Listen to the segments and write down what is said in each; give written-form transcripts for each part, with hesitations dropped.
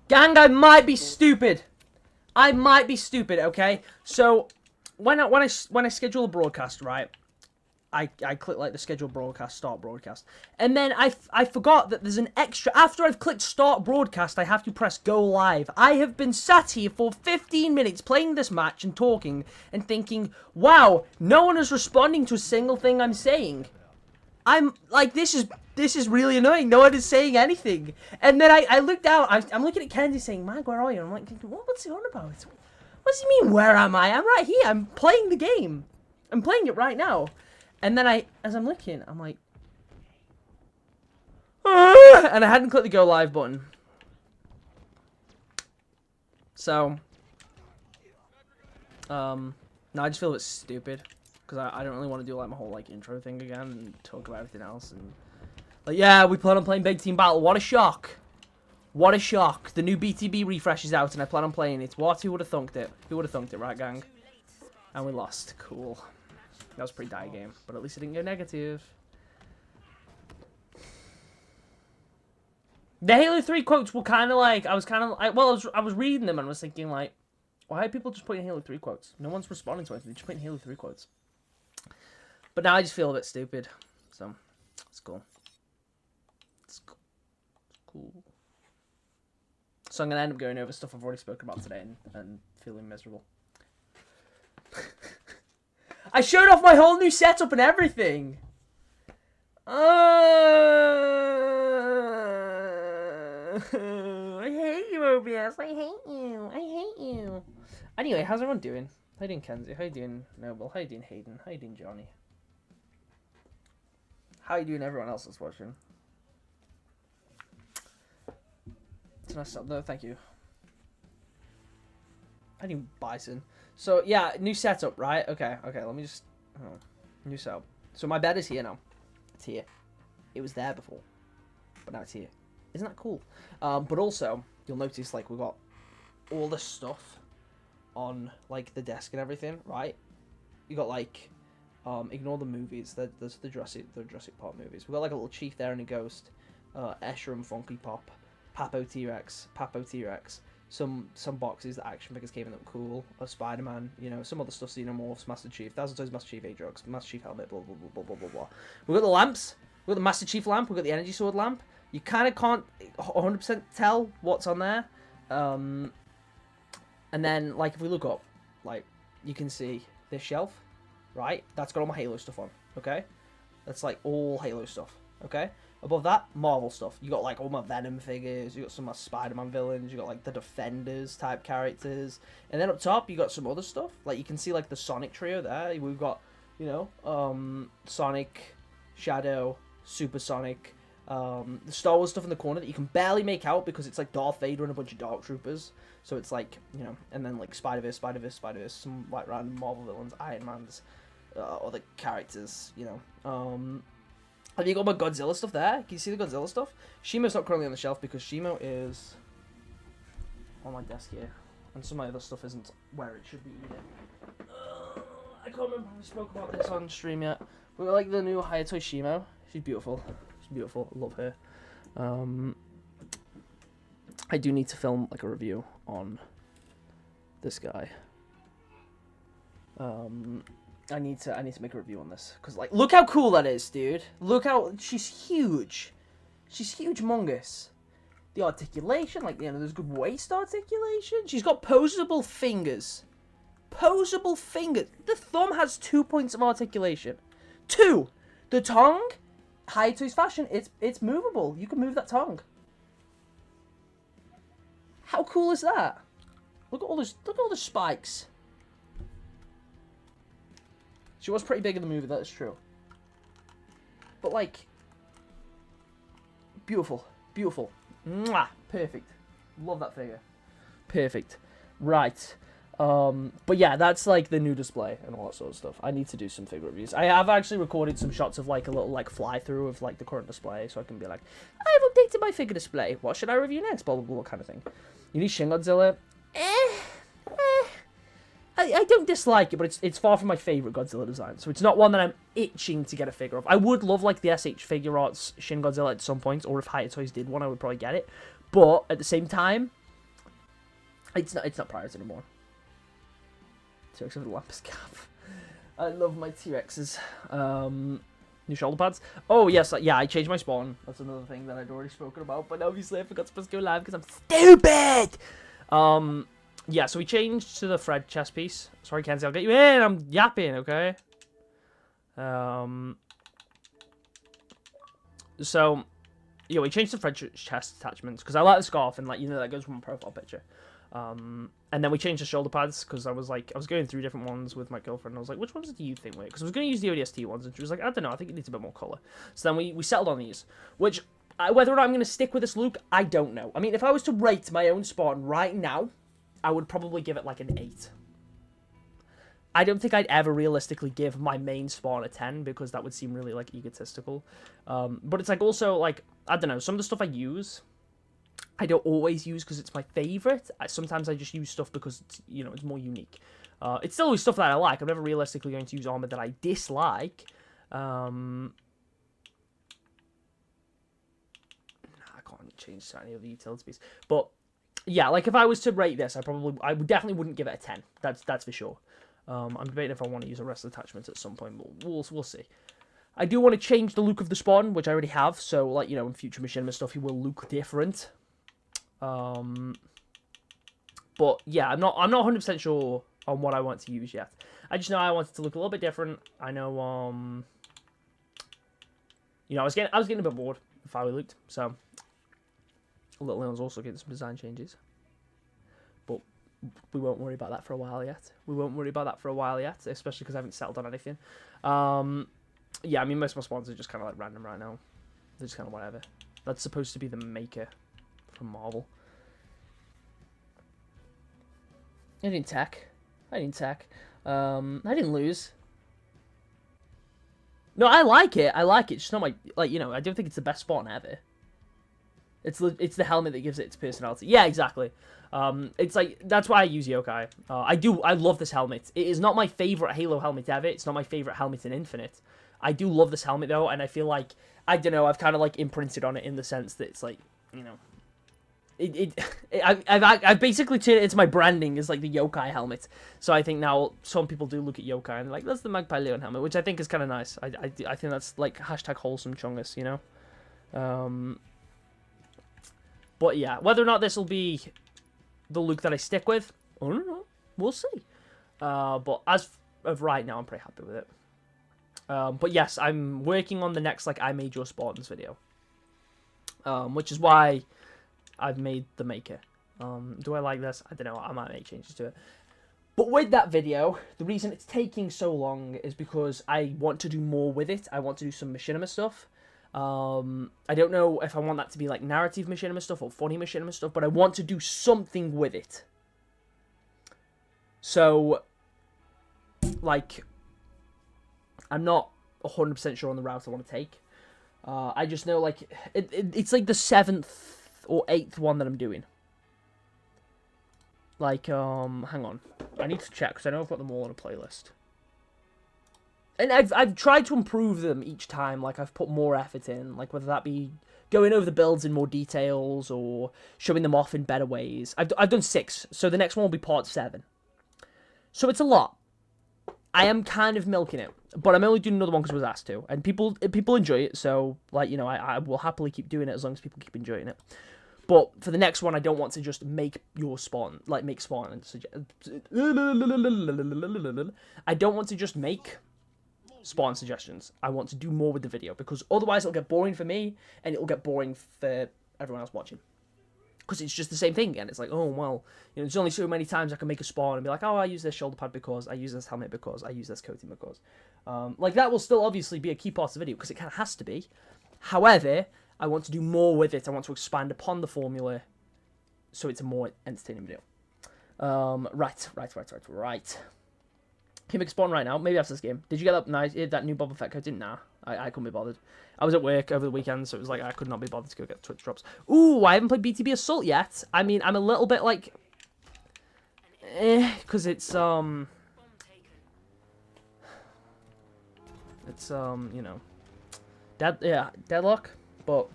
Gang, I might be stupid. I might be stupid, okay? So, when I schedule a broadcast, right? I click like the schedule broadcast, start broadcast. And then I forgot that there's an extra, after I've clicked start broadcast, I have to press go live. I have been sat here for 15 minutes playing this match and talking and thinking, wow, no one is responding to a single thing I'm saying. I'm like, this is really annoying. No one is saying anything. And then I looked down, I'm looking at Kenzie saying, Mag, where are you? And I'm like, what's he on about? What does he mean, where am I? I'm right here, I'm playing the game. I'm playing it right now. And then as I'm looking, I'm like, and I hadn't clicked the go live button. So, no, I just feel a bit stupid because I don't really want to do like my whole like intro thing again and talk about everything else. And like, yeah, we plan on playing Big Team Battle. What a shock! What a shock! The new BTB refresh is out, and I plan on playing it. What? Who would have thunked it? Who would have thunked it, right, gang? And we lost. Cool. That was a pretty dire game, but at least it didn't go negative. The Halo 3 quotes were kind of like, I was reading them and was thinking like, why are people just putting Halo 3 quotes? No one's responding to anything, they're just putting Halo 3 quotes. But now I just feel a bit stupid, so it's cool. It's cool. It's cool. So I'm going to end up going over stuff I've already spoken about today and feeling miserable. I showed off my whole new setup and everything. I hate you, OBS. I hate you. I hate you. Anyway, how's everyone doing? How you doing, Kenzie? How you doing, Noble? How you doing, Hayden? How you doing, Johnny? How you doing, everyone else that's watching? It's a nice setup, though. Thank you. How do you Bison? So, yeah, new setup, right? Okay, let me just... Oh, new setup. So, my bed is here now. It's here. It was there before. But now it's here. Isn't that cool? But also, you'll notice, like, we've got all this stuff on, like, the desk and everything, right? You got, like, ignore the movies. There's the Jurassic Park movies. We've got, like, a little chief there and a ghost. Escher and Funky Pop. Papo T-Rex. Some boxes that action figures came in that were cool. A Spider-Man, you know, some other stuff, Xenomorphs, Master Chief, Thousand Toys, Master Chief, Aatrox, Master Chief helmet, blah, blah, blah, blah, blah, blah. We've got the lamps. We've got the Master Chief lamp. We've got the Energy Sword lamp. You kind of can't 100% tell what's on there. And then, like, if we look up, like, you can see this shelf, right? That's got all my Halo stuff on, okay? That's, like, all Halo stuff, okay? Above that, Marvel stuff. You got, like, all my Venom figures. You got some of my Spider-Man villains. You got, like, the Defenders type characters. And then up top, you got some other stuff. Like, you can see, like, the Sonic trio there. We've got, you know, Sonic, Shadow, Supersonic, the Star Wars stuff in the corner that you can barely make out because it's, like, Darth Vader and a bunch of Dark Troopers. So it's, like, you know, and then, like, Spider-Verse, some, like, random Marvel villains, Iron Man's, other characters, you know, have you got my Godzilla stuff there? Can you see the Godzilla stuff? Shimo's not currently on the shelf because Shimo is on my desk here. And some of my other stuff isn't where it should be either. I can't remember if we spoke about this on stream yet. We got like the new Hayato Shimo. She's beautiful. She's beautiful. I love her. I do need to film like a review on this guy. I need to make a review on this because, like, look how cool that is, dude. Look how she's huge. She's huge, humongous. The articulation, like, you know, there's good waist articulation. She's got posable fingers. Posable fingers. The thumb has 2 points of articulation. 2. The tongue, Hayato's fashion. It's movable. You can move that tongue. How cool is that? Look at all this. Look at all the spikes. She was pretty big in the movie, that is true. But, like, beautiful. Beautiful. Mwah! Perfect. Love that figure. Perfect. Right. But yeah, that's, like, the new display and all that sort of stuff. I need to do some figure reviews. I have actually recorded some shots of, like, a little, like, fly-through of, like, the current display, so I can be like, I've updated my figure display. What should I review next? Blah, blah, blah, kind of thing. You need Shin Godzilla. I don't dislike it, but it's far from my favourite Godzilla design, so it's not one that I'm itching to get a figure of. I would love, like, the SH Figure Arts Shin Godzilla at some point, or if Hayatoys did one, I would probably get it. But, at the same time, It's not priority anymore. T-Rex over the Lampus cap. I love my T-Rexes. New shoulder pads. Oh, yes. Yeah, I changed my spawn. That's another thing that I'd already spoken about. But obviously, I forgot to press go live because I'm stupid! Yeah, so we changed to the Fred chest piece. Sorry, Kenzie, I'll get you in. I'm yapping, okay? So, yeah, we changed the Fred chest attachments because I like the scarf and, like, you know, that goes with my profile picture. And then we changed the shoulder pads because I was going through different ones with my girlfriend. And I was like, which ones do you think work? Because I was going to use the ODST ones, and she was like, I don't know, I think it needs a bit more color. So then we settled on these, which whether or not I'm going to stick with this look, I don't know. I mean, if I was to rate my own spawn right now, I would probably give it like an 8. I don't think I'd ever realistically give my main spawn a 10 because that would seem really like egotistical. But it's like also like, I don't know, some of the stuff I use, I don't always use because it's my favorite. Sometimes I just use stuff because it's, you know, it's more unique. It's still always stuff that I like. I'm never realistically going to use armor that I dislike. I can't change any of the utility piece. But yeah, like if I was to rate this, I definitely wouldn't give it a 10. That's for sure. I'm debating if I want to use a rest attachment at some point, but we'll see. I do want to change the look of the spawn, which I already have. So like, you know, in future machinima stuff, he will look different. But yeah, I'm not 100% sure on what I want to use yet. I just know I want it to look a little bit different. I know, you know, I was getting a bit bored of how he looked, so Little Leon's also getting some design changes. But we won't worry about that for a while yet. Especially because I haven't settled on anything. Yeah, I mean, most of my spawns are just kind of like random right now. They're just kind of whatever. That's supposed to be the maker from Marvel. I didn't tech. I didn't lose. No, I like it. It's just not my, like, you know, I don't think it's the best spawn ever. It's the helmet that gives it its personality. Yeah, exactly. It's like, that's why I use Yokai. I love this helmet. It is not my favorite Halo helmet ever. It's not my favorite helmet in Infinite. I do love this helmet though, and I feel like, I don't know, I've kind of like imprinted on it in the sense that it's like, you know, I've basically turned it into my branding as like the Yokai helmet. So I think now some people do look at Yokai and they're like, that's the Magpie Leon helmet, which I think is kind of nice. I think that's like hashtag wholesome chungus, you know. But yeah, whether or not this will be the look that I stick with, I don't know. We'll see. But as of right now, I'm pretty happy with it. But yes, I'm working on the next like I made your spawns video, which is why I've made the maker. Do I like this? I don't know. I might make changes to it. But with that video, the reason it's taking so long is because I want to do more with it. I want to do some machinima stuff. I don't know if I want that to be like narrative machinima stuff or funny machinima stuff, but I want to do something with it. So, like, I'm not 100% sure on the route I want to take. I just know, like, it's like the 7th or 8th one that I'm doing. Like, hang on. I need to check, because I know I've got them all on a playlist. And I've tried to improve them each time, like, I've put more effort in, like, whether that be going over the builds in more details, or showing them off in better ways. I've done 6, so the next one will be part 7. So it's a lot. I am kind of milking it, but I'm only doing another one because I was asked to, and people enjoy it, so, like, you know, I will happily keep doing it as long as people keep enjoying it. But for the next one, I don't want to just make your spawn, like, make spawn and suggest. I don't want to just make spawn suggestions. I want to do more with the video, because otherwise it'll get boring for me, and it'll get boring for everyone else watching. Because it's just the same thing again. It's like, oh, well, you know, there's only so many times I can make a spawn and be like, oh, I use this shoulder pad because, I use this helmet because, I use this coating because. Like, that will still obviously be a key part of the video, because it kind of has to be. However, I want to do more with it. I want to expand upon the formula so it's a more entertaining video. Right. Can you make a spawn right now? Maybe after this game. Did you get that new Boba Fett coating? Nah, I couldn't be bothered. I was at work over the weekend, so it was like I could not be bothered to go get Twitch drops. Ooh, I haven't played BTB Assault yet. I mean, I'm a little bit like, because it's you know, deadlock. But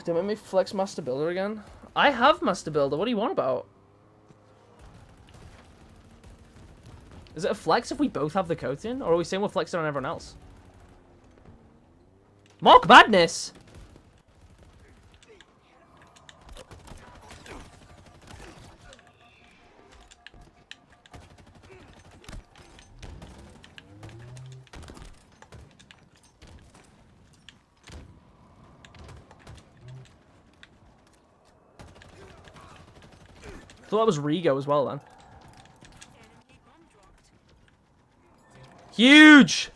don't make me flex Master Builder again. I have Master Builder. What do you want about? Is it a flex if we both have the coating? Or are we saying we're flexing on everyone else? Mark Madness! I thought that was Rigo as well then. Huge!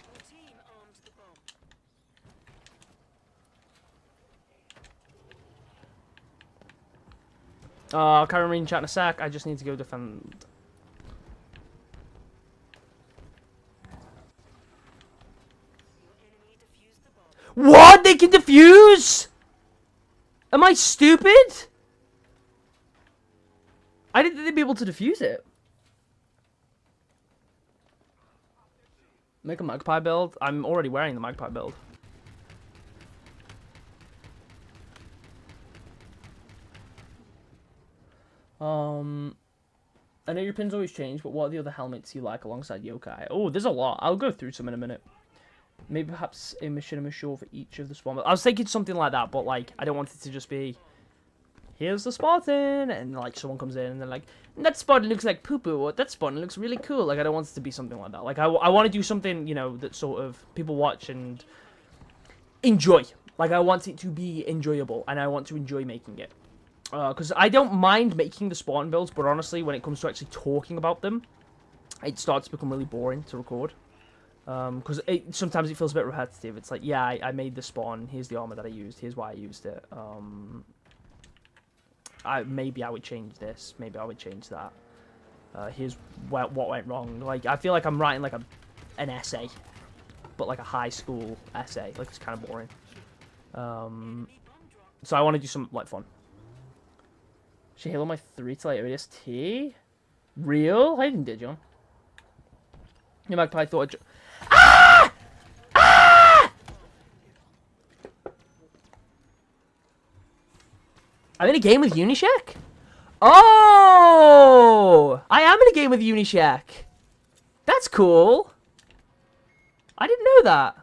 I'll carry on reading chat in a sec. I just need to go defend. What? They can defuse? Am I stupid? I didn't think they'd be able to defuse it. Make a magpie build? I'm already wearing the magpie build. I know your pins always change, but what are the other helmets you like alongside Yokai? Oh, there's a lot. I'll go through some in a minute. Maybe perhaps a mission for each of the spawn. I was thinking something like that, but like I don't want it to just be here's the Spartan, and like someone comes in and they're like, that Spartan looks like poo-poo, or that Spartan looks really cool. Like I don't want it to be something like that. Like I want to do something, you know, that sort of people watch and enjoy. Like I want it to be enjoyable, and I want to enjoy making it. Because I don't mind making the Spartan builds, but honestly, when it comes to actually talking about them, it starts to become really boring to record. Because sometimes it feels a bit repetitive. It's like, yeah, I made the spawn. Here's the armor that I used. Here's why I used it. Maybe I would change this. Maybe I would change that. Here's what went wrong. Like I feel like I'm writing like an essay, but like a high school essay. Like it's kind of boring. So I want to do some like fun. Should Halo my 3 to like ODST? Real? How did you? Your magpie thought. Ah! Ah! I'm in a game with Unishek? Oh! I am in a game with Unishek. That's cool. I didn't know that.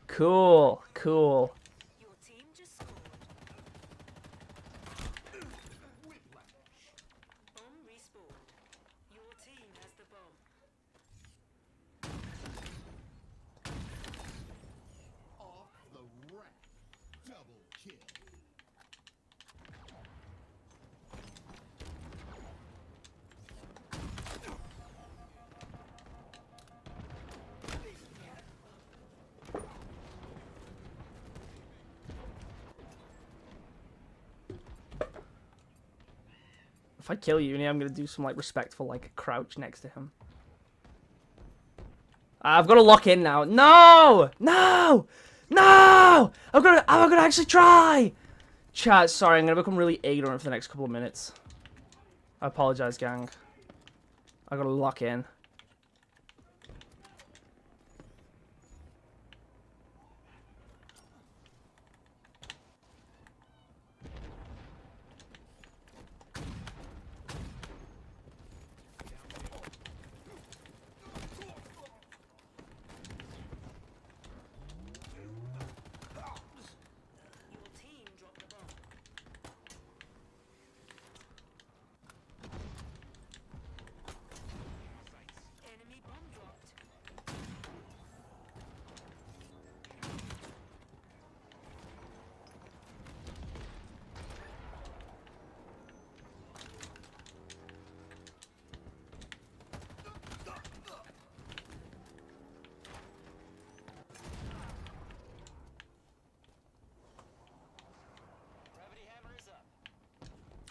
Cool, cool. Your team just scored. Bomb respawned. Your team has the bomb. Off the rack. Double kill. If I kill Uni, I'm gonna do some like respectful like crouch next to him. I've got to lock in now. No! No! No! I'm gonna actually try! Chat, sorry, I'm gonna become really ignorant for the next couple of minutes. I apologize, gang. I gotta lock in. Your team dropped the bomb. Enemy bomb dropped.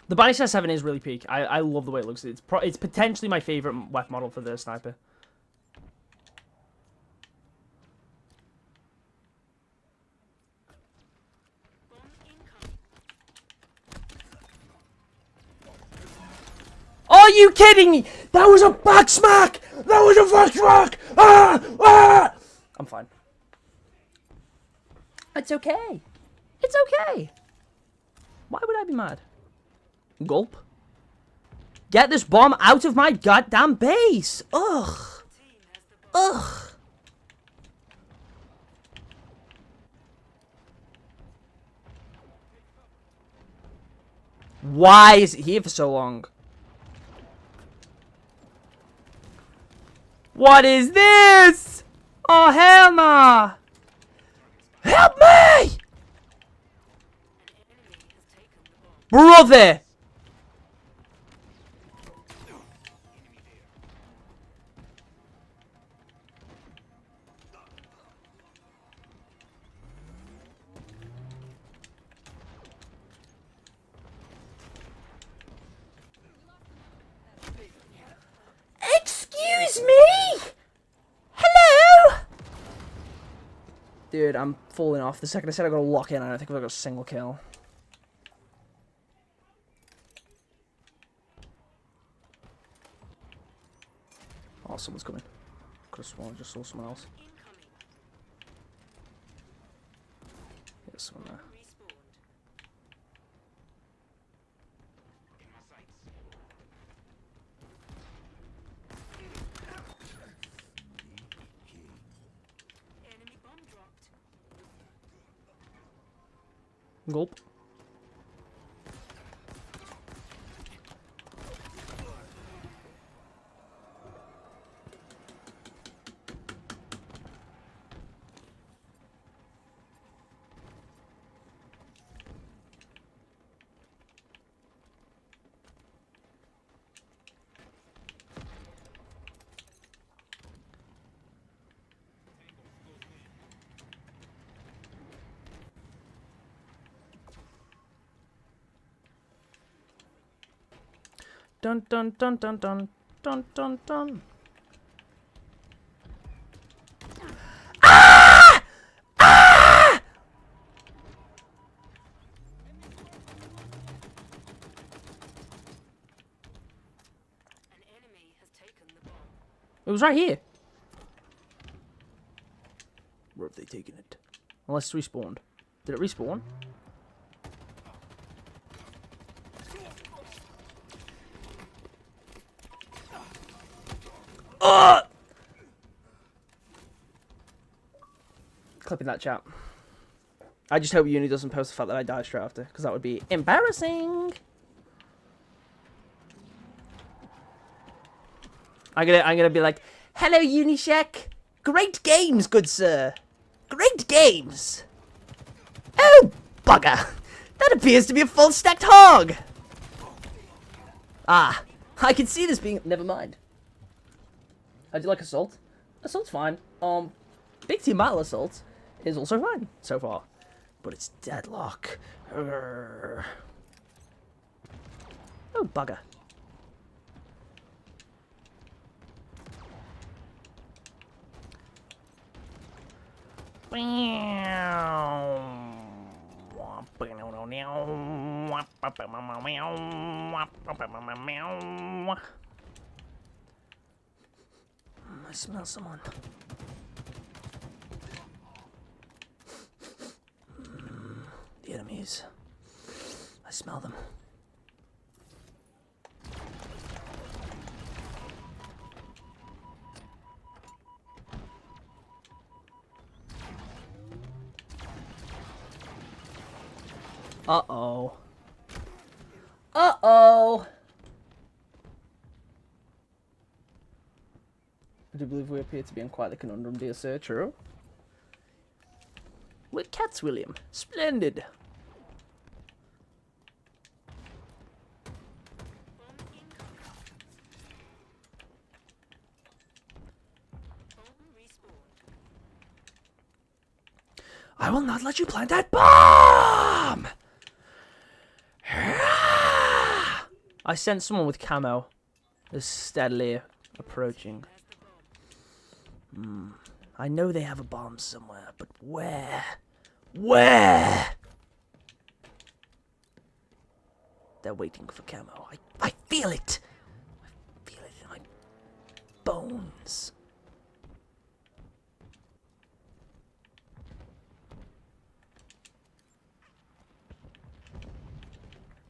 The Banishing 7 is really peak. I love the way it looks. It's potentially my favorite weapon model for the sniper. Bomb incoming. Are you kidding me? That was a back smack! That was a back smack! Ah! Ah! I'm fine. It's okay. It's okay. Why would I be mad? Gulp. Get this bomb out of my goddamn base! Ugh! Ugh! Why is it here for so long? What is this? Oh, hell nah! Help me! Brother! Excuse me? Hello? Dude, I'm falling off. The second I said I got to lock in, I don't think I've got a single kill. Oh, someone's coming. Could have sworn I just saw someone else. There's someone there. Gulp. Dun dun dun dun dun dun dun dun. Ah! Ah! An enemy has taken the bomb. It was right here. Where have they taken it? Unless it's respawned. Did it respawn? Clipping that chat. I just hope Uni doesn't post the fact that I died straight after, because that would be embarrassing. I'm gonna be like, hello Unishek. Great games, good sir. Great games. Oh, bugger. That appears to be a full stacked hog. Ah, I can see this being... Never mind. I do like Assault. Assault's fine. Big Team Battle Assault is also fine so far. But it's Deadlock. Urgh. Oh, bugger. I smell someone. The enemies. I smell them. Uh-oh. Uh-oh. I do believe we appear to be in quite the conundrum, dear sir. True. We're cats, William. Splendid. I will not let you plant that bomb! I sense someone with camo is steadily approaching. I know they have a bomb somewhere, but where? Where? They're waiting for camo. I feel it! I feel it in my bones.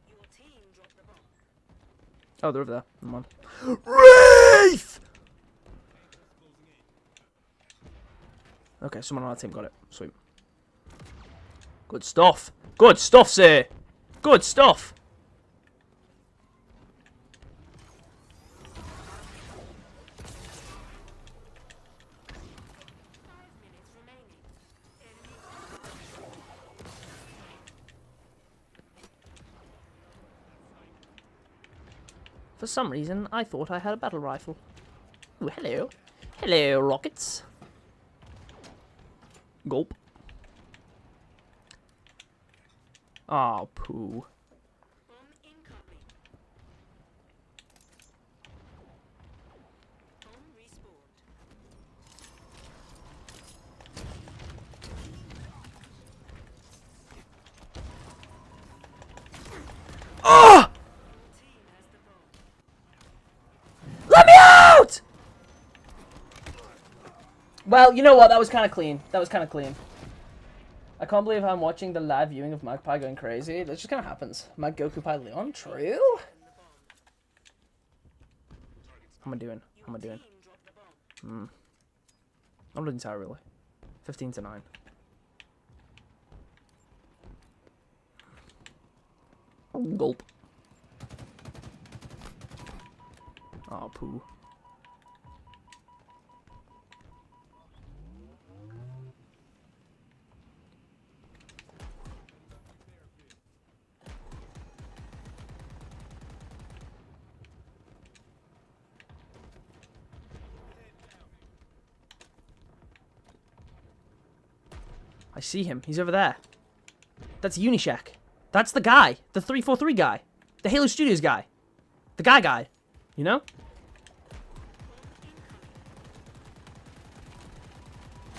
Your team dropped the bomb. Oh, they're over there. Come on. Wraith! Okay, someone on our team got it. Sweet. Good stuff. Good stuff, sir. Good stuff. For some reason, I thought I had a battle rifle. Ooh, hello. Hello, rockets. Gulp. Oh, poo. Bomb incoming. Bomb respawned. Ah! Your team has the bomb. Let me out! Well, you know what? That was kind of clean. That was kind of clean. I can't believe I'm watching the live viewing of Magpie going crazy. That just kind of happens. Mag Goku Pi Leon, true? How am I doing? How am I doing? Team dropped the bomb. I'm losing tired, really. 15 to 9. Gulp. Oh, poo. I see him. He's over there. That's Unishack. That's the guy. The 343 guy. The Halo Studios guy. The guy. You know?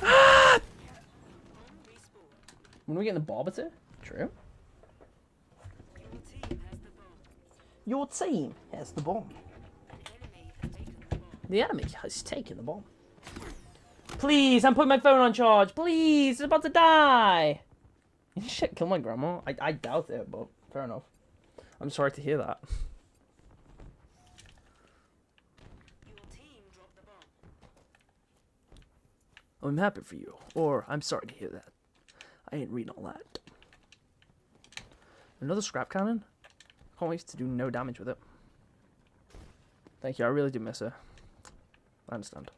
Ah! Bomb respawned. When we get in the Barbator? True. Your team has the bomb. Your team has the bomb. An enemy has taken the bomb. The enemy has taken the bomb. Please, I'm putting my phone on charge. Please, it's about to die. Shit, kill my grandma. I doubt it, but fair enough. I'm sorry to hear that. Your team dropped the bomb. I'm happy for you, or I'm sorry to hear that. I ain't reading all that. Another scrap cannon? Can't wait to do no damage with it. Thank you, I really do miss her. I understand.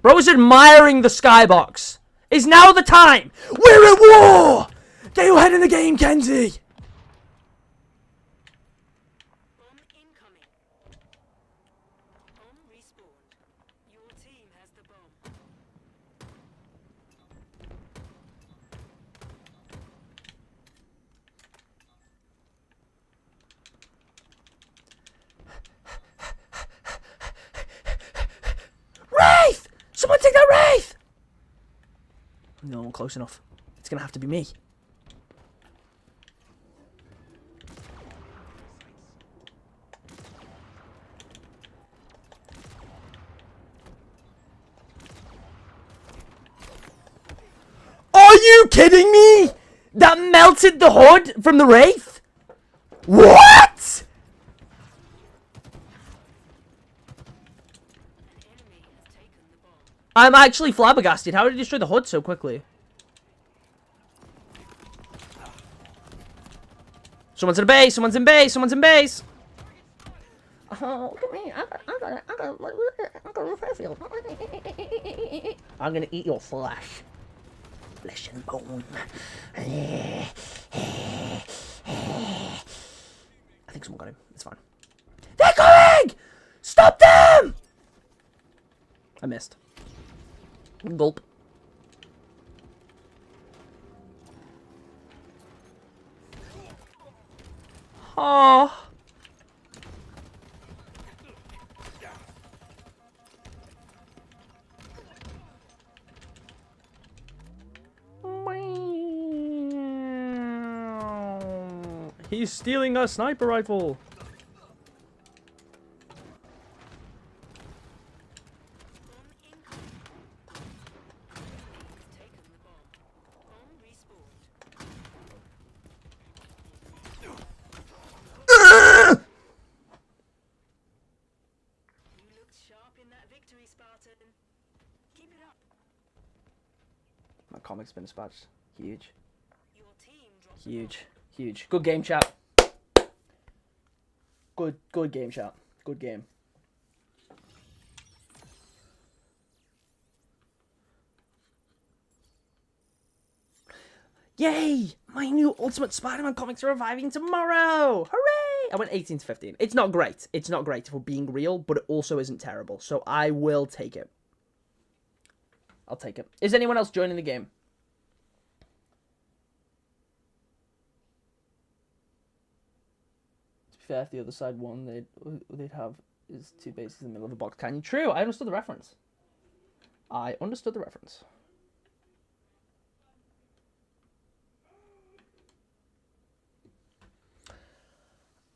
Bro is admiring the skybox. Is now the time. We're at war. Get your head in the game, Kenzie. Bomb incoming. Bomb respawned. Your team has the bomb. Wraith! Someone take that Wraith! No one close enough. It's gonna have to be me. Are you kidding me? That melted the hood from the Wraith? What? An enemy has taken the bomb. I'm actually flabbergasted. How did he destroy the hood so quickly? Someone's in a base. Someone's in base. Someone's in base. Oh, look at me. I got a repair field. I'm gonna eat your flesh. Flesh and bone. I think someone got him. It's fine. They're coming! Stop them! I missed. Gulp. Oh. He's stealing a sniper rifle. Bomb incoming. You've taken the bomb. Bomb respawned. You looked sharp in that victory, Spartan. Keep it up. My comic's been dispatched. Huge. Your team dropped Huge. Huge. Good game, chat. Good game, chat. Good game. Yay! My new Ultimate Spider-Man comics are reviving tomorrow! Hooray! I went 18 to 15. It's not great. It's not great if we're being real, but it also isn't terrible. So I will take it. I'll take it. Is anyone else joining the game? To be fair, if the other side won, they'd have is 2 bases in the middle of a box canyon. True, I understood the reference. I understood the reference.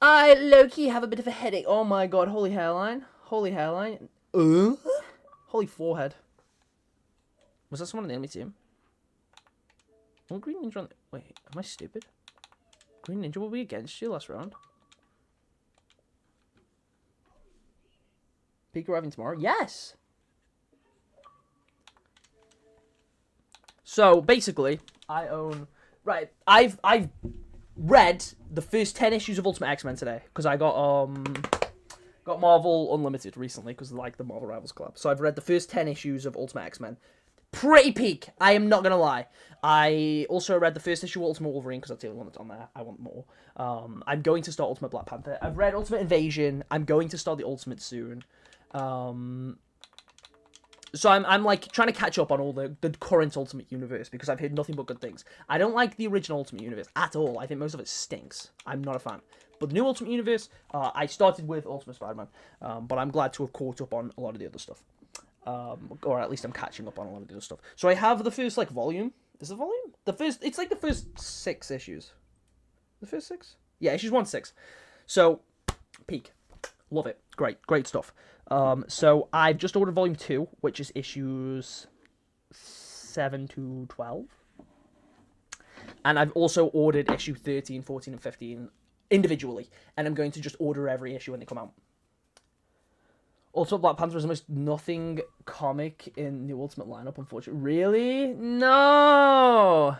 I low-key have a bit of a headache. Oh my god, holy hairline. Holy hairline. Holy forehead. Was that someone in the enemy team? Oh, Green Ninja on the... Wait, am I stupid? Green Ninja will be against you last round. Peak arriving tomorrow? Yes! So, basically, I own... Right, I've read the first 10 issues of Ultimate X-Men today. Because I got Marvel Unlimited recently. Because like the Marvel Rivals Club. So I've read the first 10 issues of Ultimate X-Men. Pretty peak. I am not going to lie. I also read the first issue of Ultimate Wolverine. Because that's the only one that's on there. I want more. I'm going to start Ultimate Black Panther. I've read Ultimate Invasion. I'm going to start the Ultimate soon. So I'm like trying to catch up on all the current Ultimate Universe because I've heard nothing but good things. I don't like the original Ultimate Universe at all. I think most of it stinks. I'm not a fan. But the new Ultimate Universe, I started with Ultimate Spider-Man, but I'm glad to have caught up on a lot of the other stuff. Or at least I'm catching up on a lot of the other stuff. So I have the first like volume. Is it volume? It's like the first 6 issues. The first 6? Yeah, issues 1 to 6. So peak. Love it. Great stuff. So I've just ordered volume 2, which is issues 7 to 12. And I've also ordered issue 13, 14, and 15 individually. And I'm going to just order every issue when they come out. Also, Black Panther is almost nothing comic in the Ultimate lineup, unfortunately. Really? No!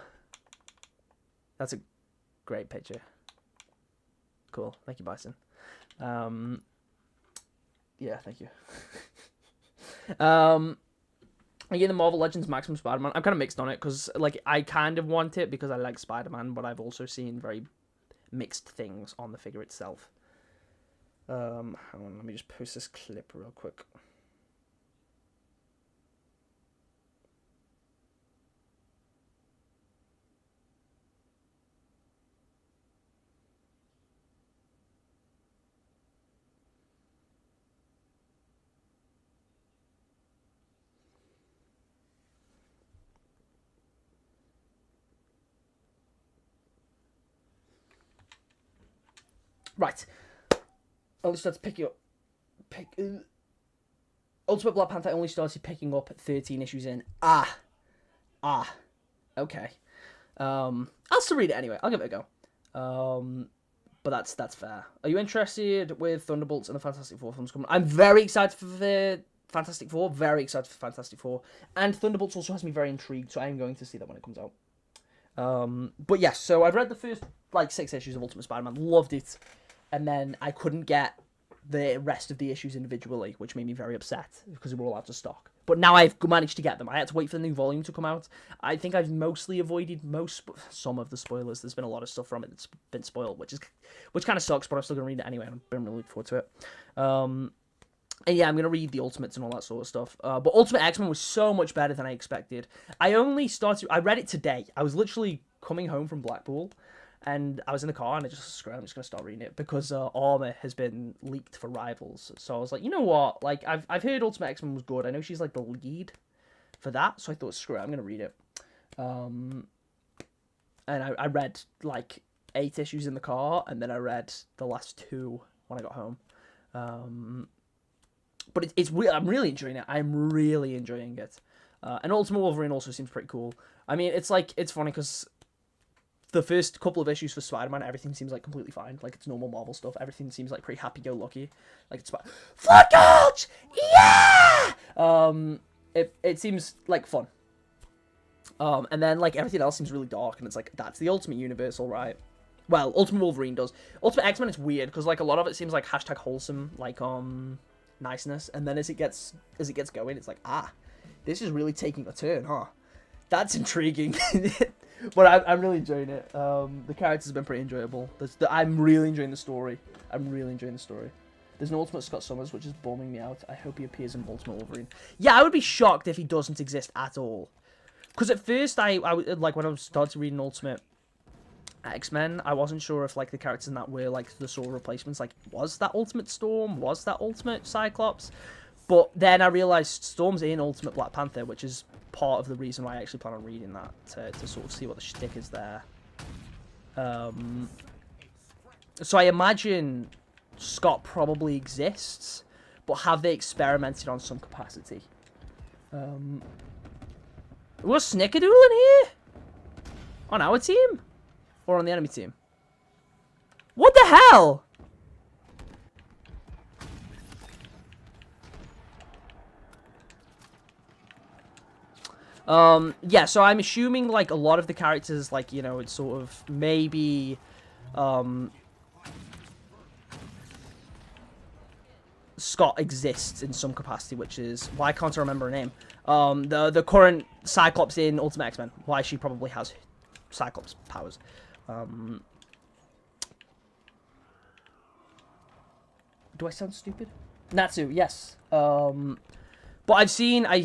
That's a great picture. Cool. Thank you, Bison. Yeah, thank you. Again, the Marvel Legends Maximum Spider-Man. I'm kind of mixed on it because, like, I kind of want it because I like Spider-Man, but I've also seen very mixed things on the figure itself. Hang on, let me just post this clip real quick. Right. Only started picking up. Ultimate Black Panther only started picking up 13 issues in. Okay. I'll still read it anyway. I'll give it a go. But that's fair. Are you interested with Thunderbolts and the Fantastic Four films coming? I'm very excited for the Fantastic Four. Very excited for Fantastic Four. And Thunderbolts also has me very intrigued, so I am going to see that when it comes out. But yes, so I've read the first, 6 issues of Ultimate Spider-Man. Loved it. And then I couldn't get the rest of the issues individually, which made me very upset because they were all out of stock. But now I've managed to get them. I had to wait for the new volume to come out. I think I've mostly avoided some of the spoilers. There's been a lot of stuff from it that's been spoiled, which kind of sucks, but I'm still going to read it anyway. I've been really looking forward to it. And yeah, I'm going to read the Ultimates and all that sort of stuff. But Ultimate X-Men was so much better than I expected. I read it today. I was literally coming home from Blackpool. And I was in the car and I'm just going to start reading it because Armor has been leaked for Rivals. So I was like, you know what? Like, I've heard Ultimate X-Men was good. I know she's like the lead for that. So I thought, screw it, I'm going to read it. And I read like 8 issues in the car, and then I read the last 2 when I got home. But I'm really enjoying it. I'm really enjoying it. And Ultimate Wolverine also seems pretty cool. I mean, it's funny because the first couple of issues for Spider-Man, everything seems like completely fine. Like, it's normal Marvel stuff. Everything seems like pretty happy-go-lucky. Like, it's Flood Gulch! Yeah! It seems like fun. And then, like, everything else seems really dark, and it's like, that's the Ultimate Universe, alright. Well, Ultimate Wolverine does. Ultimate X-Men, it's weird, because, like, a lot of it seems like hashtag wholesome, like, niceness, and then as it gets going, it's like, this is really taking a turn, huh? That's intriguing. But I'm really enjoying it. The characters have been pretty enjoyable. I'm really enjoying the story. There's no Ultimate Scott Summers, which is bumming me out. I hope he appears in Ultimate Wolverine. Yeah, I would be shocked if he doesn't exist at all. Because at first, I like, when I started reading Ultimate X-Men, I wasn't sure if, like, the characters in that were, like, the sort of replacements. Like, was that Ultimate Storm? Was that Ultimate Cyclops? But then I realised Storm's in Ultimate Black Panther, which is part of the reason why I actually plan on reading that, to sort of see what the shtick is there. So I imagine Scott probably exists, but have they experimented on some capacity? Was Snickerdoodle in here? On our team? Or on the enemy team? What the hell? Yeah, so I'm assuming, like, a lot of the characters, like, you know, it's sort of maybe, Scott exists in some capacity, which is, why can't I remember her name? The current Cyclops in Ultimate X-Men, why she probably has Cyclops powers. Do I sound stupid? Natsu, yes. But I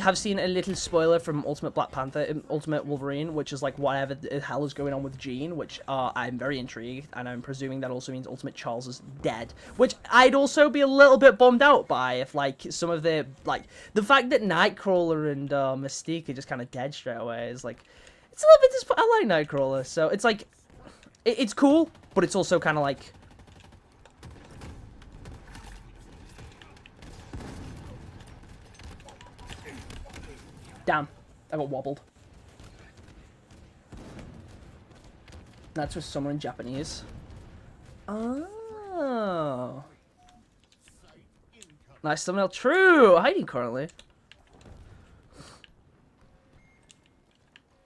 have seen a little spoiler from Ultimate Black Panther, Ultimate Wolverine, which is like whatever the hell is going on with Jean, which I'm very intrigued, and I'm presuming that also means Ultimate Charles is dead, which I'd also be a little bit bummed out by if, like, some of the, like, the fact that Nightcrawler and Mystique are just kind of dead straight away is, like, it's a little bit disappointing. I like Nightcrawler, so it's like, it's cool, but it's also kind of like, damn, I got wobbled. That's for someone in Japanese. Oh. Nice thumbnail. True! Hiding currently.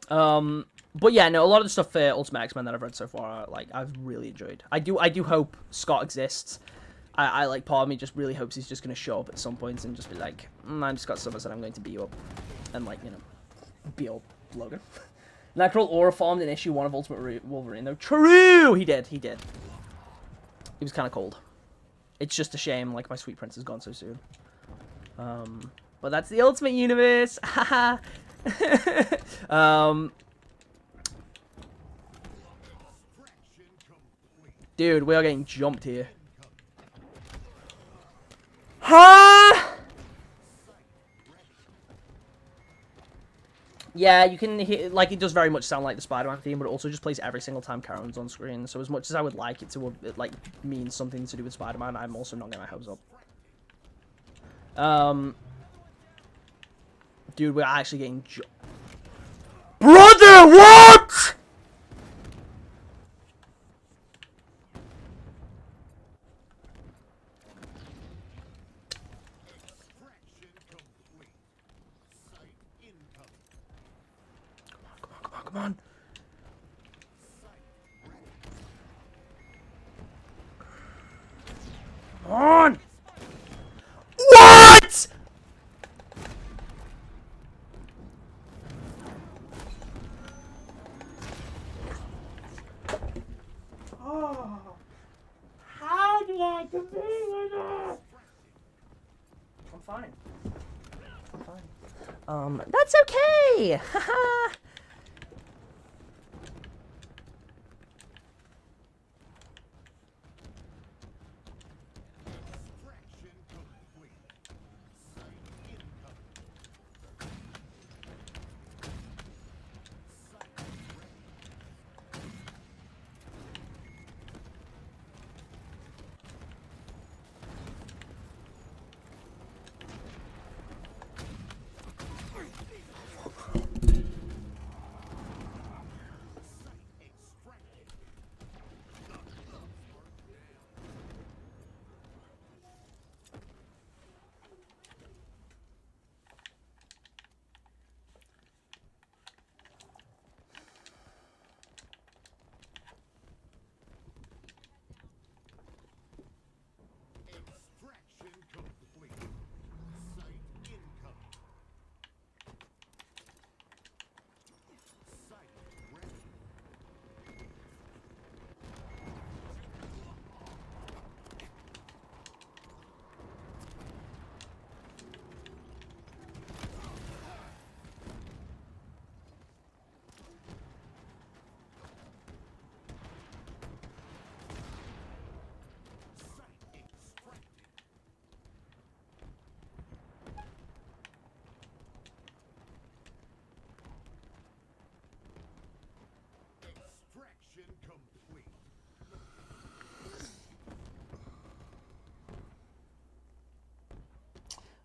But yeah, no, a lot of the stuff for Ultimate X-Men that I've read so far, like, I've really enjoyed. I do hope Scott exists. I like, part of me just really hopes he's just going to show up at some point and just be like, I'm Scott Summers and I'm going to beat you up. And, like, you know, beat up Logan. Nightcrawler aura formed in issue 1 of Ultimate Wolverine, though. True! He did. He was kind of cold. It's just a shame, like, my sweet prince is gone so soon. But that's the Ultimate Universe! Haha! Dude, we are getting jumped here. Huh? Yeah, you can hear, like, it does very much sound like the Spider-Man theme, but it also just plays every single time Karen's on screen. So as much as I would like it to, like, mean something to do with Spider-Man, I'm also not getting my hopes up. Dude, we're actually getting Brother, what?! Come on. Come on! What?! Oh, how did I compete with that? I'm fine. That's okay! Haha!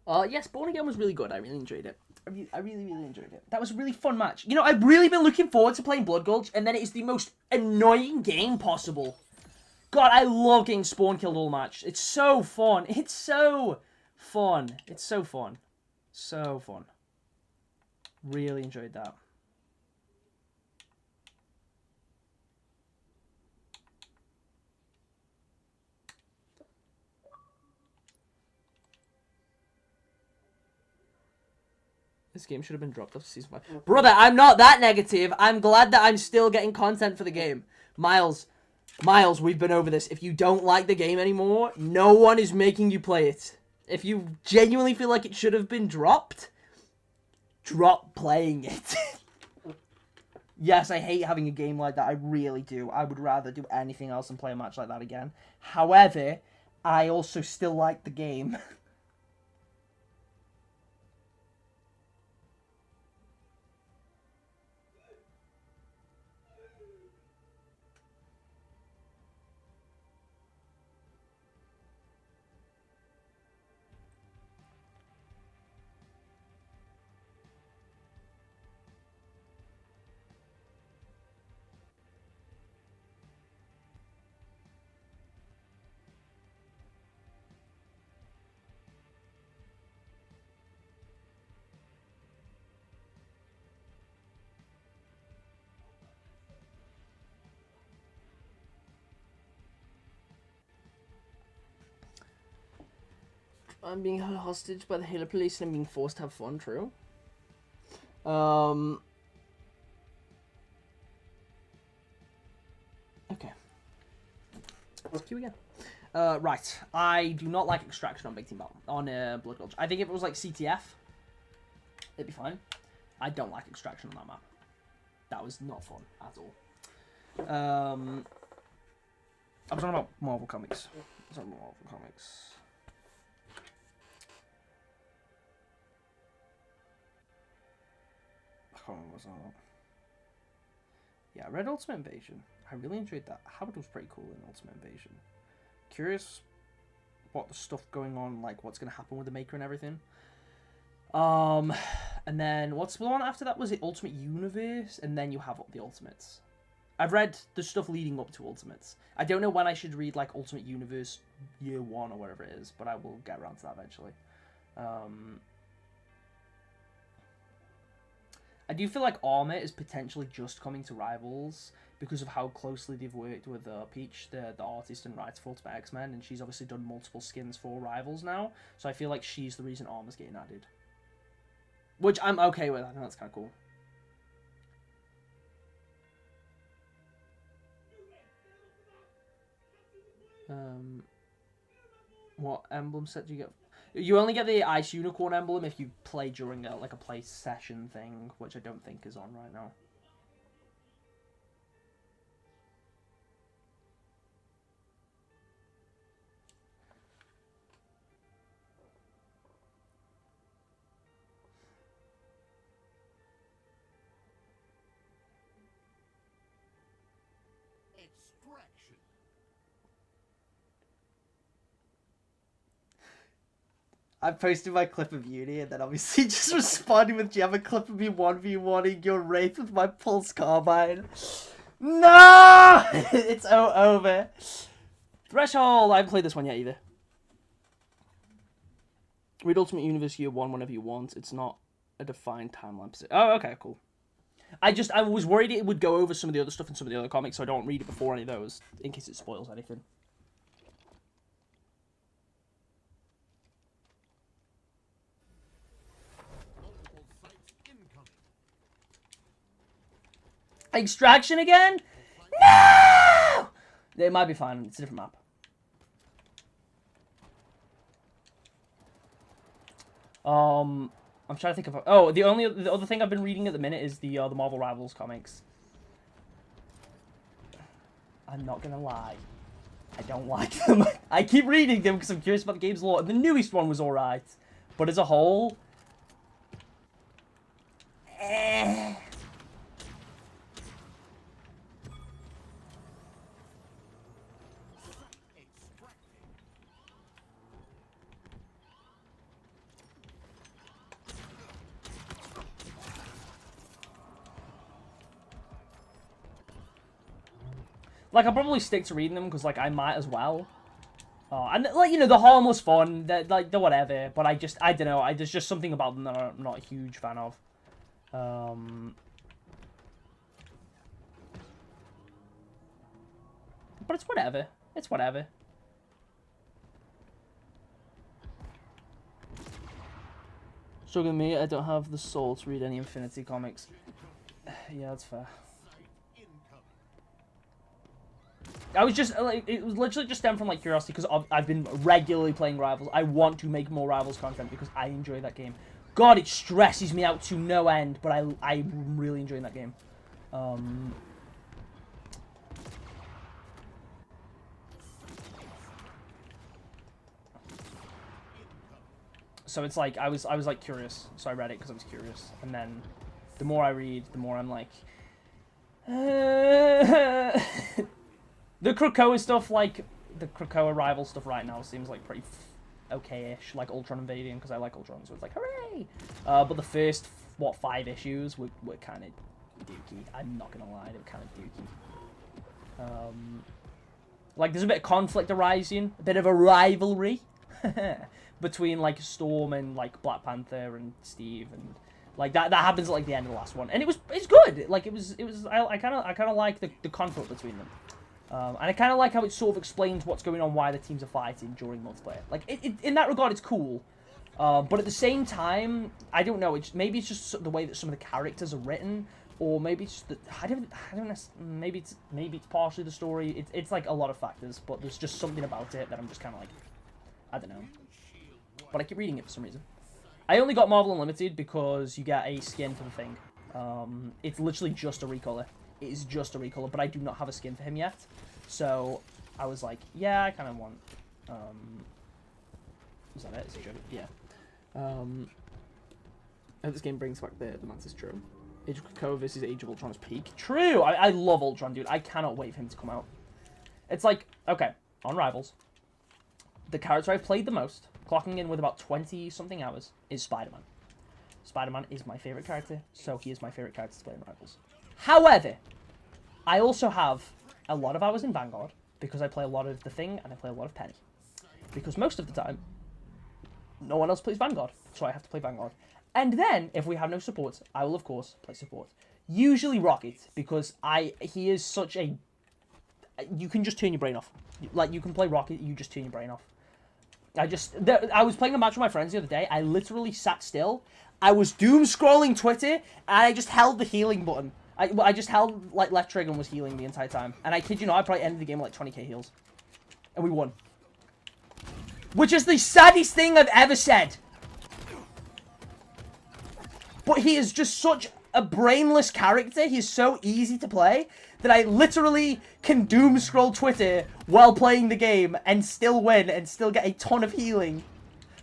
Yes, Born Again was really good. I really enjoyed it. I really, really enjoyed it. That was a really fun match. You know, I've really been looking forward to playing Blood Gulch, and then it is the most annoying game possible. God, I love getting spawn killed all match. It's so fun. It's so fun. It's so fun. So fun. Really enjoyed that. This game should have been dropped after season 5. Brother, I'm not that negative. I'm glad that I'm still getting content for the game. Miles, we've been over this. If you don't like the game anymore, no one is making you play it. If you genuinely feel like it should have been dropped, drop playing it. Yes, I hate having a game like that. I really do. I would rather do anything else than play a match like that again. However, I also still like the game. I'm being held hostage by the Halo police and I'm being forced to have fun, true. Okay. Let's queue again. Right. I do not like Extraction on Big Team Battle. On Blood Gulch. I think if it was like CTF, it'd be fine. I don't like Extraction on that map. That was not fun at all. I was talking about Marvel Comics. Yeah, I read Ultimate Invasion. I really enjoyed that. Howard was pretty cool in Ultimate Invasion. Curious what the stuff going on, like what's going to happen with the Maker and everything. And then what's the one after that? Was it Ultimate Universe? And then you have the Ultimates. I've read the stuff leading up to Ultimates. I don't know when I should read like Ultimate Universe Year 1 or whatever it is, but I will get around to that eventually. I do feel like Armor is potentially just coming to Rivals because of how closely they've worked with Peach, the artist and writer for Ultimate X-Men, and she's obviously done multiple skins for Rivals now, so I feel like she's the reason Armor's getting added. Which I'm okay with, I think that's kind of cool. What emblem set do you get? You only get the Ice Unicorn emblem if you play during like a play session thing, which I don't think is on right now. Extraction. I posted my clip of Uni and then obviously just responded with, do you have a clip of me 1v1ing your Wraith with my Pulse Carbine? No! It's over. Threshold! I haven't played this one yet either. Read Ultimate Universe Year 1 whenever you want. It's not a defined timeline. Oh, okay, cool. I was worried it would go over some of the other stuff in some of the other comics, so I don't read it before any of those, in case it spoils anything. Extraction again? No! It might be fine. It's a different map. I'm trying to think of. Oh, the other thing I've been reading at the minute is the Marvel Rivals comics. I'm not gonna lie, I don't like them. I keep reading them because I'm curious about the game's lore. And the newest one was alright, but as a whole, Like, I'll probably stick to reading them because, like, I might as well. And, like, you know, the harmless fun, the whatever. But I don't know. There's just something about them that I'm not a huge fan of. But it's whatever. It's whatever. So to me, I don't have the soul to read any Infinity comics. Yeah, that's fair. I was just, like, it was literally just stemmed from, like, curiosity, because I've been regularly playing Rivals. I want to make more Rivals content, because I enjoy that game. God, it stresses me out to no end, but I'm really enjoying that game. So it's like, I was like, curious, so I read it because I was curious, and then the more I read, the more I'm like... The Krakoa stuff, like, the Krakoa rival stuff right now seems like pretty okay-ish, like Ultron Invading, because I like Ultron, so it's like, hooray! But the first, what, 5 issues were kind of dookie. I'm not gonna lie, they were kind of dookie. Like, there's a bit of conflict arising, a bit of a rivalry between, like, Storm and, like, Black Panther and Steve, and... Like, that happens at, like, the end of the last one. And it's good! Like, I kind of like the conflict between them. And I kind of like how it sort of explains what's going on, why the teams are fighting during multiplayer. Like, in that regard, it's cool. But at the same time, I don't know. Maybe it's just the way that some of the characters are written, or maybe it's just I don't know. Maybe it's partially the story. It's like a lot of factors, but there's just something about it that I'm just kind of like, I don't know. But I keep reading it for some reason. I only got Marvel Unlimited because you get a skin for the thing. It's literally just a recolor. It is just a recolor, but I do not have a skin for him yet. So I was like, yeah, I kind of want... is that it? Is it true? Yeah. I hope this game brings back the Mantis True. Age of Krakoa versus Age of Ultron's peak. True! I love Ultron, dude. I cannot wait for him to come out. It's like, okay, on Rivals, the character I've played the most, clocking in with about 20-something hours, is Spider-Man. Spider-Man is my favorite character, so he is my favorite character to play in Rivals. However, I also have a lot of hours in Vanguard, because I play a lot of The Thing, and I play a lot of Penny. Because most of the time, no one else plays Vanguard, so I have to play Vanguard. And then, if we have no support, I will, of course, play support. Usually Rocket, because he is such a... You can just turn your brain off. Like, you can play Rocket, you just turn your brain off. I was playing a match with my friends the other day, I literally sat still, I was doom-scrolling Twitter, and I just held the healing button. I just held, like, left trigger and was healing the entire time. And I kid you not, I probably ended the game with, like, 20k heals. And we won. Which is the saddest thing I've ever said. But he is just such a brainless character. He's so easy to play that I literally can doom scroll Twitter while playing the game and still win and still get a ton of healing.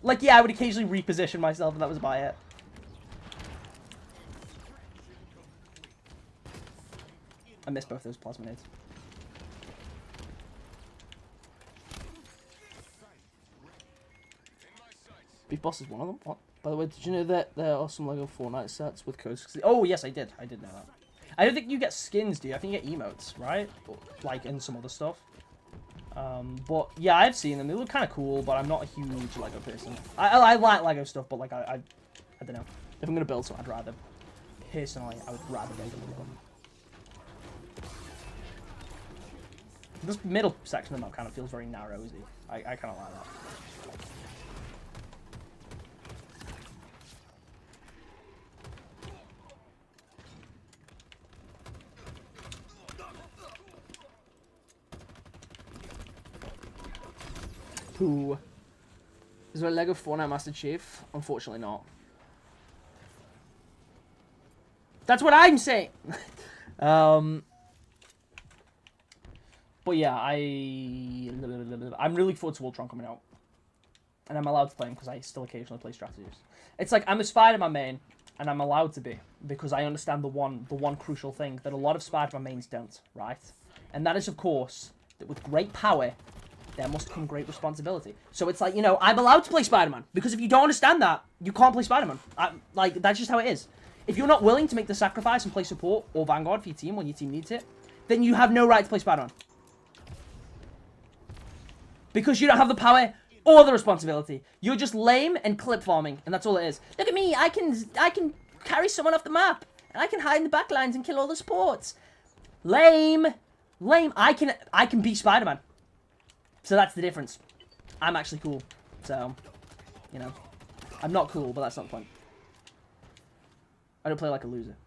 Like, yeah, I would occasionally reposition myself and that was about it. I missed both those plasma nades. Beef Boss is one of them? What? By the way, did you know that there are some LEGO Fortnite sets with codes? Oh, yes, I did. I did know that. I don't think you get skins, do you? I think you get emotes, right? Like, and some other stuff. But, yeah, I've seen them. They look kind of cool, but I'm not a huge LEGO person. I like LEGO stuff, but, like, I don't know. If I'm going to build something, I'd rather... Personally, I would rather build a LEGO. This middle section of the map kind of feels very narrow, isn't it? I kind of like that. Who? Is there a LEGO Fortnite Master Chief? Unfortunately not. That's what I'm saying! But yeah, I'm really forward to Ultron coming out. And I'm allowed to play him because I still occasionally play strategies. It's like, I'm a Spider-Man main, and I'm allowed to be, because I understand the one crucial thing that a lot of Spider-Man mains don't, right? And that is, of course, that with great power, there must come great responsibility. So it's like, you know, I'm allowed to play Spider-Man, because if you don't understand that, you can't play Spider-Man. Like, that's just how it is. If you're not willing to make the sacrifice and play support or Vanguard for your team when your team needs it, then you have no right to play Spider-Man. Because you don't have the power or the responsibility. You're just lame and clip farming, and that's all it is. Look at me, I can carry someone off the map, and I can hide in the back lines and kill all the supports. Lame. Lame. I can be Spider-Man. So that's the difference. I'm actually cool. So, you know. I'm not cool, but that's not the point. I don't play like a loser.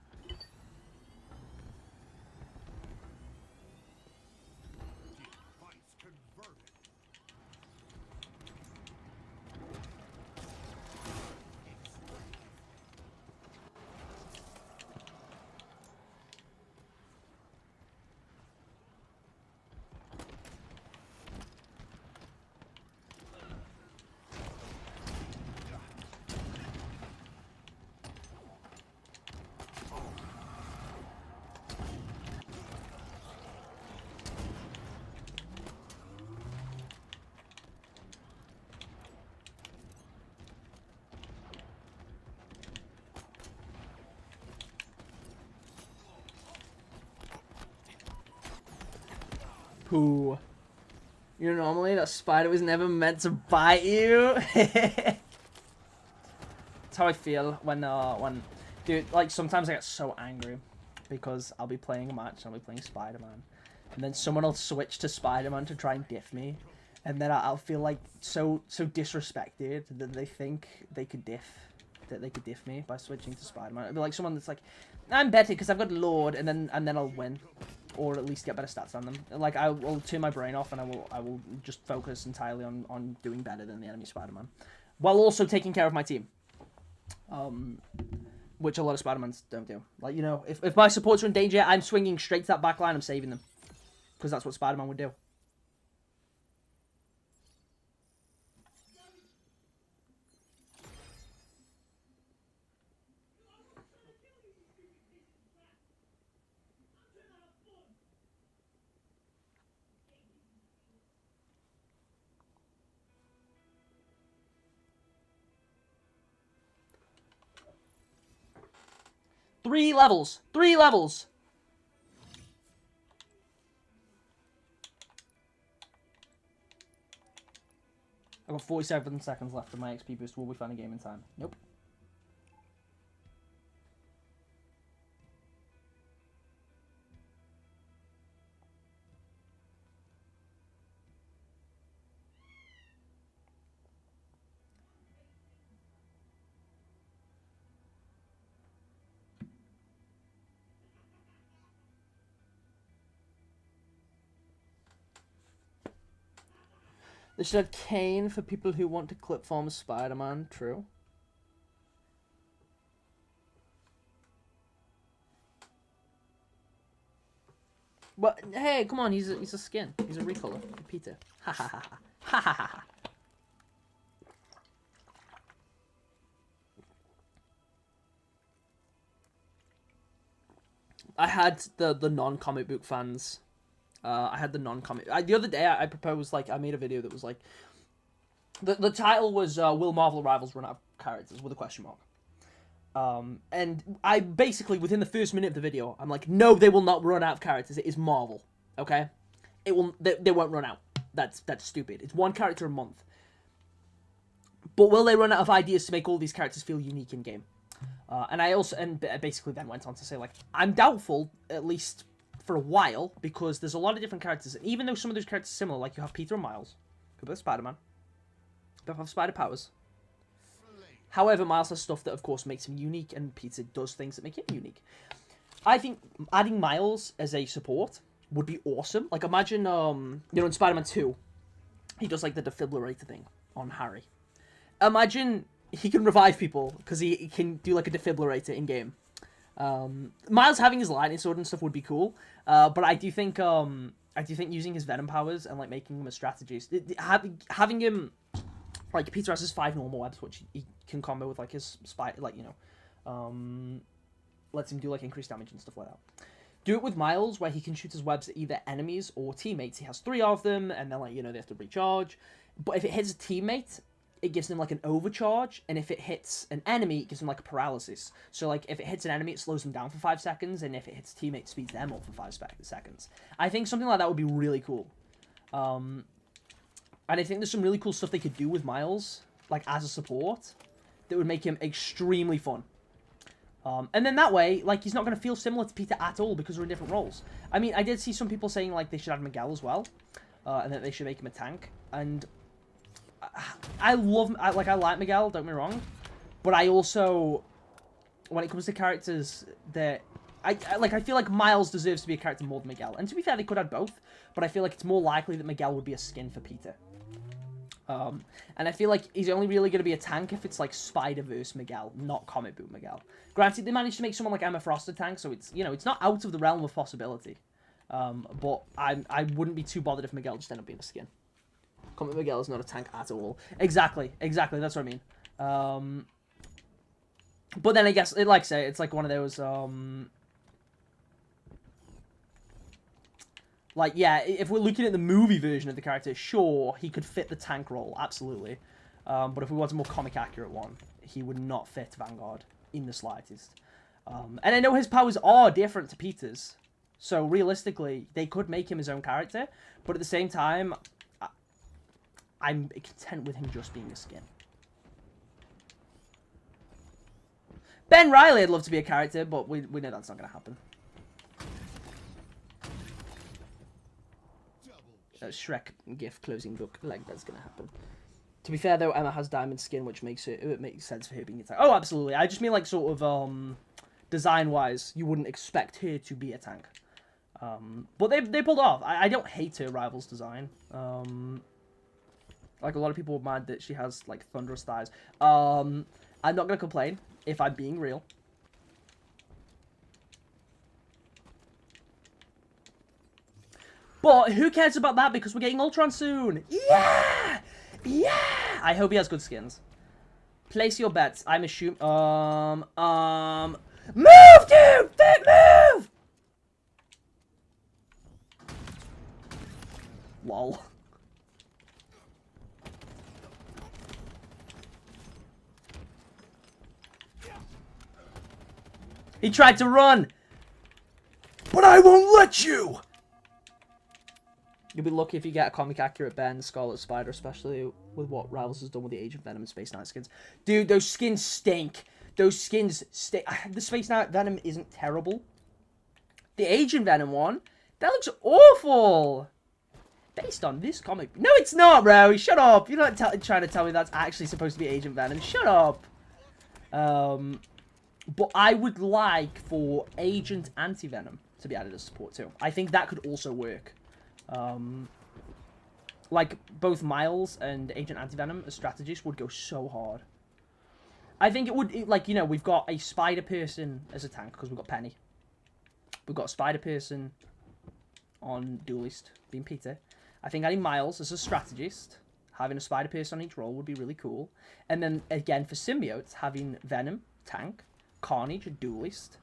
Pooh. You know, normally that spider was never meant to bite you. That's how I feel when, dude, like, sometimes I get so angry because I'll be playing a match and I'll be playing Spider-Man, and then someone will switch to Spider-Man to try and diff me, and then I'll feel, like, so disrespected that they think they could diff me by switching to Spider-Man. It'd be like someone that's like, I'm better because I've got Lord, and then I'll win. Or at least get better stats on them. Like, I will turn my brain off and I will just focus entirely on doing better than the enemy Spider-Man. While also taking care of my team. Which a lot of Spider-Mans don't do. Like, you know, if my supports are in danger, I'm swinging straight to that back line, I'm saving them. Because that's what Spider-Man would do. Three levels! 3 levels! I've got 47 seconds left of my XP boost. Will we find a game in time? Nope. They should have Kane for people who want to clip farm Spider-Man. True. But hey, come on, he's a skin. He's a recolor. Peter. Ha ha ha ha. Ha ha ha. I had the non-comic book fans. I had the non-comic. The other day, I proposed, like, I made a video that was like, the title was "Will Marvel Rivals Run Out of Characters?" with a question mark. And I basically, within the first minute of the video, I'm like, no, they will not run out of characters. It is Marvel, okay? It will. They won't run out. That's stupid. It's one character a month. But will they run out of ideas to make all these characters feel unique in game? And I basically then went on to say, like, I'm doubtful, at least for a while, because there's a lot of different characters, and even though some of those characters are similar, like you have Peter and Miles, who both Spider-Man, both have spider powers. However, Miles has stuff that, of course, makes him unique, and Peter does things that make him unique. I think adding Miles as a support would be awesome. Like, imagine, you know, in Spider-Man 2, he does, like, the defibrillator thing on Harry. Imagine he can revive people, because he can do, like, a defibrillator in-game. Miles having his lightning sword and stuff would be cool, but I do think using his venom powers and, like, making him a strategist, having him, like, Peter has his 5 normal webs, which he can combo with, like, his spider, like, you know, lets him do, like, increased damage and stuff like that. Do it with Miles, where he can shoot his webs at either enemies or teammates. He has 3 of them, and then, like, you know, they have to recharge. But if it hits a teammate, it gives them, like, an overcharge, and if it hits an enemy, it gives them, like, a paralysis. So, like, if it hits an enemy, it slows them down for 5 seconds, and if it hits a teammate, it speeds them up for 5 seconds. I think something like that would be really cool. And I think there's some really cool stuff they could do with Miles, like, as a support, that would make him extremely fun. And then that way, like, he's not going to feel similar to Peter at all because we're in different roles. I mean, I did see some people saying, like, they should add Miguel as well. And that they should make him a tank. And I like Miguel, don't get me wrong. But I also, when it comes to characters that... I feel like Miles deserves to be a character more than Miguel. And to be fair, they could add both. But I feel like it's more likely that Miguel would be a skin for Peter. And I feel like he's only really going to be a tank if it's like Spider-Verse Miguel, not comic book Miguel. Granted, they managed to make someone like Emma Frost a tank, so it's, you know, it's not out of the realm of possibility. But I wouldn't be too bothered if Miguel just ended up being a skin. Comic Miguel is not a tank at all. Exactly, that's what I mean. But then I guess, like I say, it's like one of those, like, yeah, if we're looking at the movie version of the character, sure, he could fit the tank role, absolutely. But if we want a more comic-accurate one, he would not fit Vanguard in the slightest. And I know his powers are different to Peter's, so realistically, they could make him his own character, but at the same time, I'm content with him just being a skin. Ben Reilly, I'd love to be a character, but we know that's not going to happen. Shrek GIF closing book, like, that's gonna happen. To be fair though, Emma has diamond skin, which makes it makes sense for her being a tank. Oh, absolutely. I just mean like sort of design wise, you wouldn't expect her to be a tank. But they pulled off. I don't hate her rival's design. Like a lot of people were mad that she has like thunderous thighs. I'm not gonna complain if I'm being real. But who cares about that because we're getting Ultron soon. Yeah! Yeah! I hope he has good skins. Place your bets. I'm assuming... Move, dude! Move! Lol. He tried to run! But I won't let you! You'll be lucky if you get a comic-accurate Ben, Scarlet Spider, especially with what Rivals has done with the Age of Venom and Space Knight skins. Dude, those skins stink. Those skins stink. The Space Knight Venom isn't terrible. The Agent Venom one, that looks awful. Based on this comic. No, it's not, bro. Shut up. You're not trying to tell me that's actually supposed to be Agent Venom. Shut up. But I would like for Agent Anti-Venom to be added as support too. I think that could also work. Like, both Miles and Agent Anti-Venom as strategists would go so hard. I think it would, like, you know, we've got a Spider-Person as a tank, because we've got Penny. We've got a Spider-Person on Duelist, being Peter. I think adding Miles as a strategist, having a Spider-Person on each role would be really cool. And then, again, for symbiotes, having Venom, tank, Carnage, a Duelist,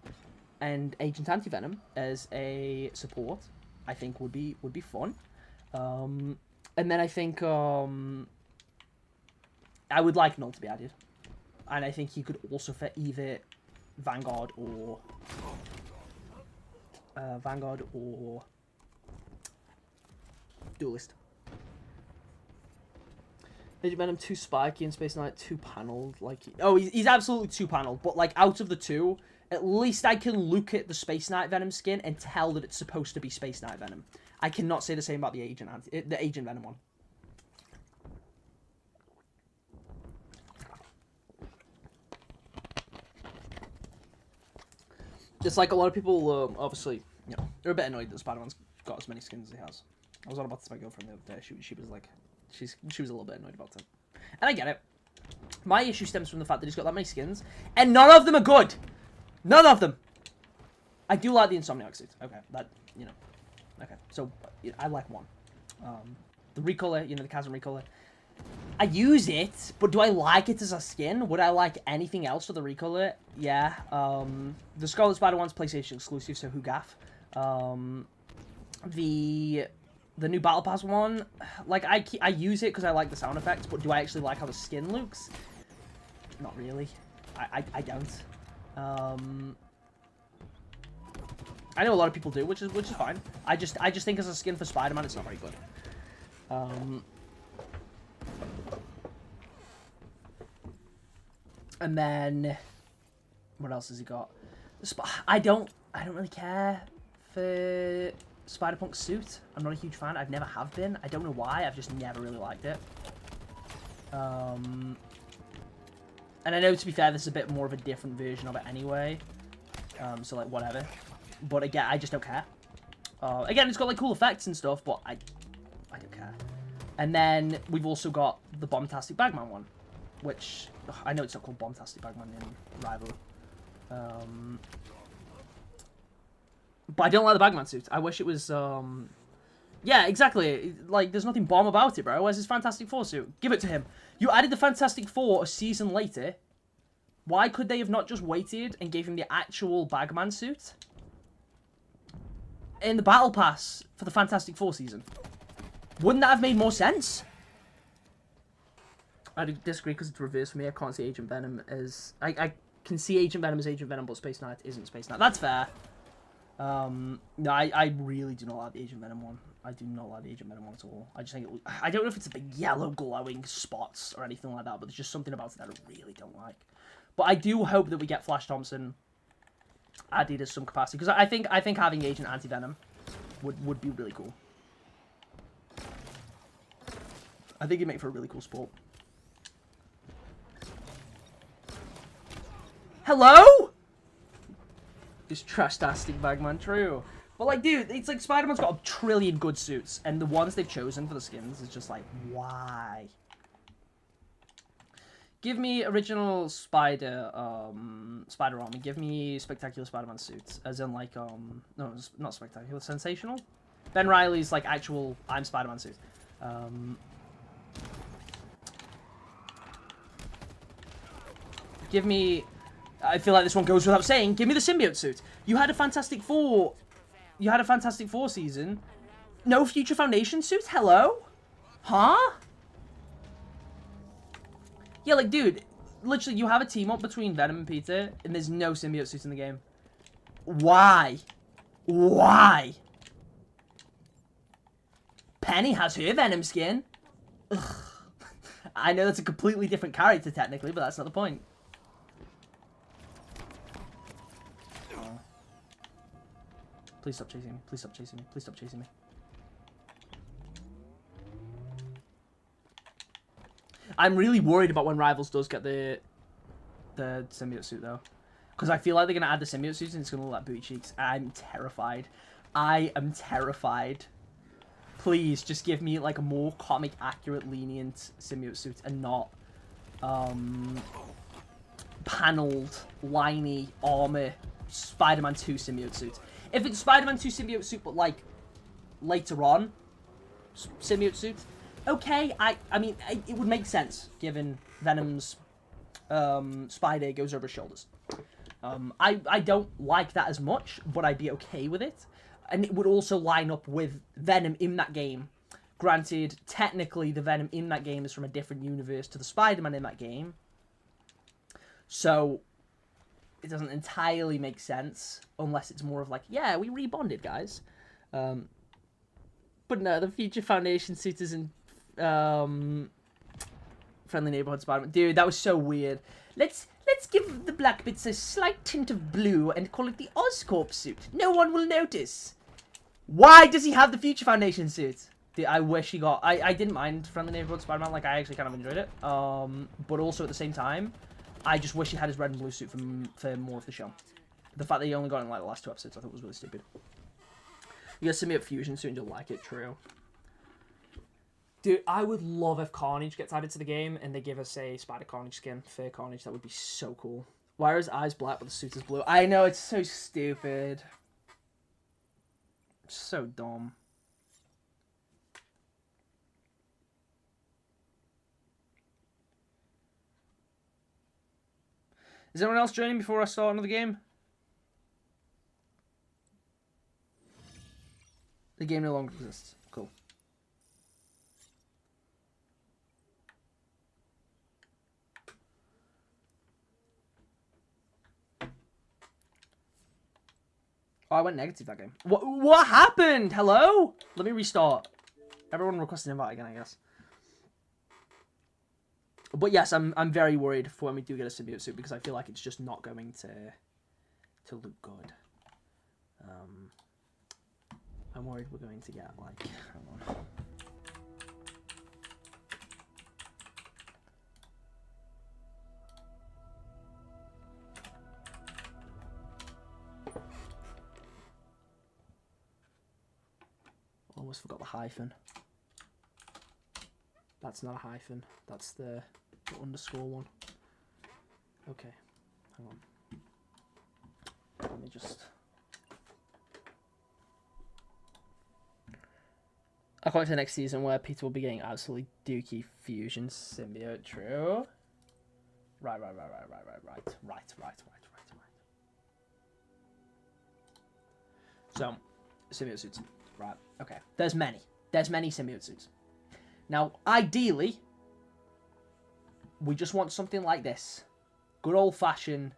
and Agent Anti-Venom as a support, I think would be fun. And then I think I would like Null to be added. And I think he could also fit either Vanguard or Duelist. Agent Venom too spiky and Space Knight too panelled. Like, oh, he's absolutely too panelled. But like out of the two, at least I can look at the Space Knight Venom skin and tell that it's supposed to be Space Knight Venom. I cannot say the same about the Agent Venom one. Just like a lot of people, obviously, you know, they're a bit annoyed that Spider-Man's got as many skins as he has. I was on about this with my girlfriend the other day. She was like, she was a little bit annoyed about it. And I get it. My issue stems from the fact that he's got that many skins, and none of them are good. None of them. I do like the Insomniac suit. Okay, that, you know. Okay, so you know, I like one. The recolor, you know, the Chasm recolor. I use it, but do I like it as a skin? Would I like anything else for the recolor? Yeah. The Scarlet Spider one's PlayStation exclusive, so who gaff? The new Battle Pass one, like I use it because I like the sound effects, but do I actually like how the skin looks? Not really. I don't. I know a lot of people do, which is fine. I just think as a skin for Spider-Man, it's not very good. And then, what else has he got? I don't really care for Spider-Punk's suit. I'm not a huge fan. I've never have been. I don't know why. I've just never really liked it. And I know, to be fair, this is a bit more of a different version of it anyway. So, like, whatever. But, again, I just don't care. Again, it's got, like, cool effects and stuff, but I don't care. And then we've also got the Bombastic Bagman one, which... I know it's not called Bombastic Bagman in Rival. But I don't like the Bagman suit. I wish it was... Yeah, exactly. Like, there's nothing bomb about it, bro. Where's his Fantastic Four suit? Give it to him. You added the Fantastic Four a season later. Why could they have not just waited and gave him the actual Bagman suit in the Battle Pass for the Fantastic Four season? Wouldn't that have made more sense? I disagree because it's reversed for me. I can't see Agent Venom as... I can see Agent Venom as Agent Venom, but Space Knight isn't Space Knight. That's fair. No, I really do not like the Agent Venom one. I do not like the Agent Venom one at all. I just think I don't know if it's the yellow glowing spots or anything like that, but there's just something about it that I really don't like. But I do hope that we get Flash Thompson added as some capacity, because I think having Agent Anti-Venom would be really cool. I think it'd make for a really cool sport. Hello? This trash-tastic Bagman, true. But, like, dude, it's like Spider-Man's got a trillion good suits, and the ones they've chosen for the skins is just like, why? Give me original Spider armor. Give me Spectacular Spider-Man suits. As in, like, no, not Spectacular, Sensational? Ben Reilly's, like, actual I'm Spider-Man suit. Give me... I feel like this one goes without saying. Give me the symbiote suit. You had a Fantastic Four. You had a Fantastic Four season. No Future Foundation suit? Hello? Huh? Yeah, like, dude. Literally, you have a team up between Venom and Peter, and there's no symbiote suit in the game. Why? Why? Penny has her Venom skin. Ugh. I know that's a completely different character, technically, but that's not the point. Please stop chasing me. Please stop chasing me. Please stop chasing me. I'm really worried about when Rivals does get the symbiote suit, though. Because I feel like they're going to add the symbiote suit and it's going to look like booty cheeks. I'm terrified. I am terrified. Please, just give me, like, a more comic-accurate, lenient symbiote suit and not, panelled, liney, armor, Spider-Man 2 symbiote suit. If it's Spider-Man 2 symbiote suit, but, like, later on, symbiote suit, okay, I mean, it would make sense, given Venom's, spider goes over his shoulders. I don't like that as much, but I'd be okay with it. And it would also line up with Venom in that game. Granted, technically, the Venom in that game is from a different universe to the Spider-Man in that game. So... it doesn't entirely make sense, unless it's more of like, yeah, we rebonded, guys. But no, the Future Foundation suit is in Friendly Neighborhood Spider-Man. Dude, that was so weird. Let's give the black bits a slight tint of blue and call it the Oscorp suit. No one will notice. Why does he have the Future Foundation suit? Dude, I wish he got... I didn't mind Friendly Neighborhood Spider-Man. Like, I actually kind of enjoyed it. But also at the same time... I just wish he had his red and blue suit for more of the show. The fact that he only got it in like the last 2 episodes, I thought was really stupid. You get Symbiote Fusion suit and you'll like it, true. Dude, I would love if Carnage gets added to the game and they give us a Spider Carnage skin for Carnage. That would be so cool. Why are his eyes black but the suit is blue? I know, it's so stupid. So dumb. Is anyone else joining before I start another game? The game no longer exists. Cool. Oh, I went negative that game. What happened? Hello? Let me restart. Everyone request an invite again, I guess. But yes, I'm very worried for when we do get a symbiote suit because I feel like it's just not going to look good. I'm worried we're going to get like, hold on. Almost forgot the hyphen. That's not a hyphen. That's the underscore one. Okay, hang on. Let me just... I can't wait for the next season where Peter will be getting absolutely dookie fusion symbiote. True. Right. So, symbiote suits. Right, okay. There's many symbiote suits. Now, ideally, we just want something like this. Good old-fashioned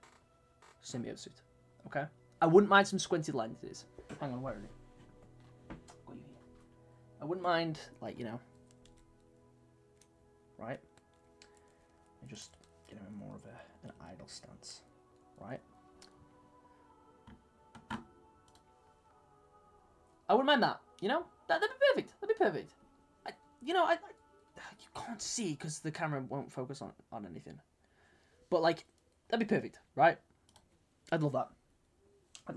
symbiote suit. Okay? I wouldn't mind some squinted lenses. Hang on, where are they? Got you here. I wouldn't mind, like, you know. Right? And just get him in more of an idle stance. Right? I wouldn't mind that, you know? That'd be perfect. That'd be perfect. You can't see because the camera won't focus on anything. But, like, that'd be perfect, right? I'd love that. I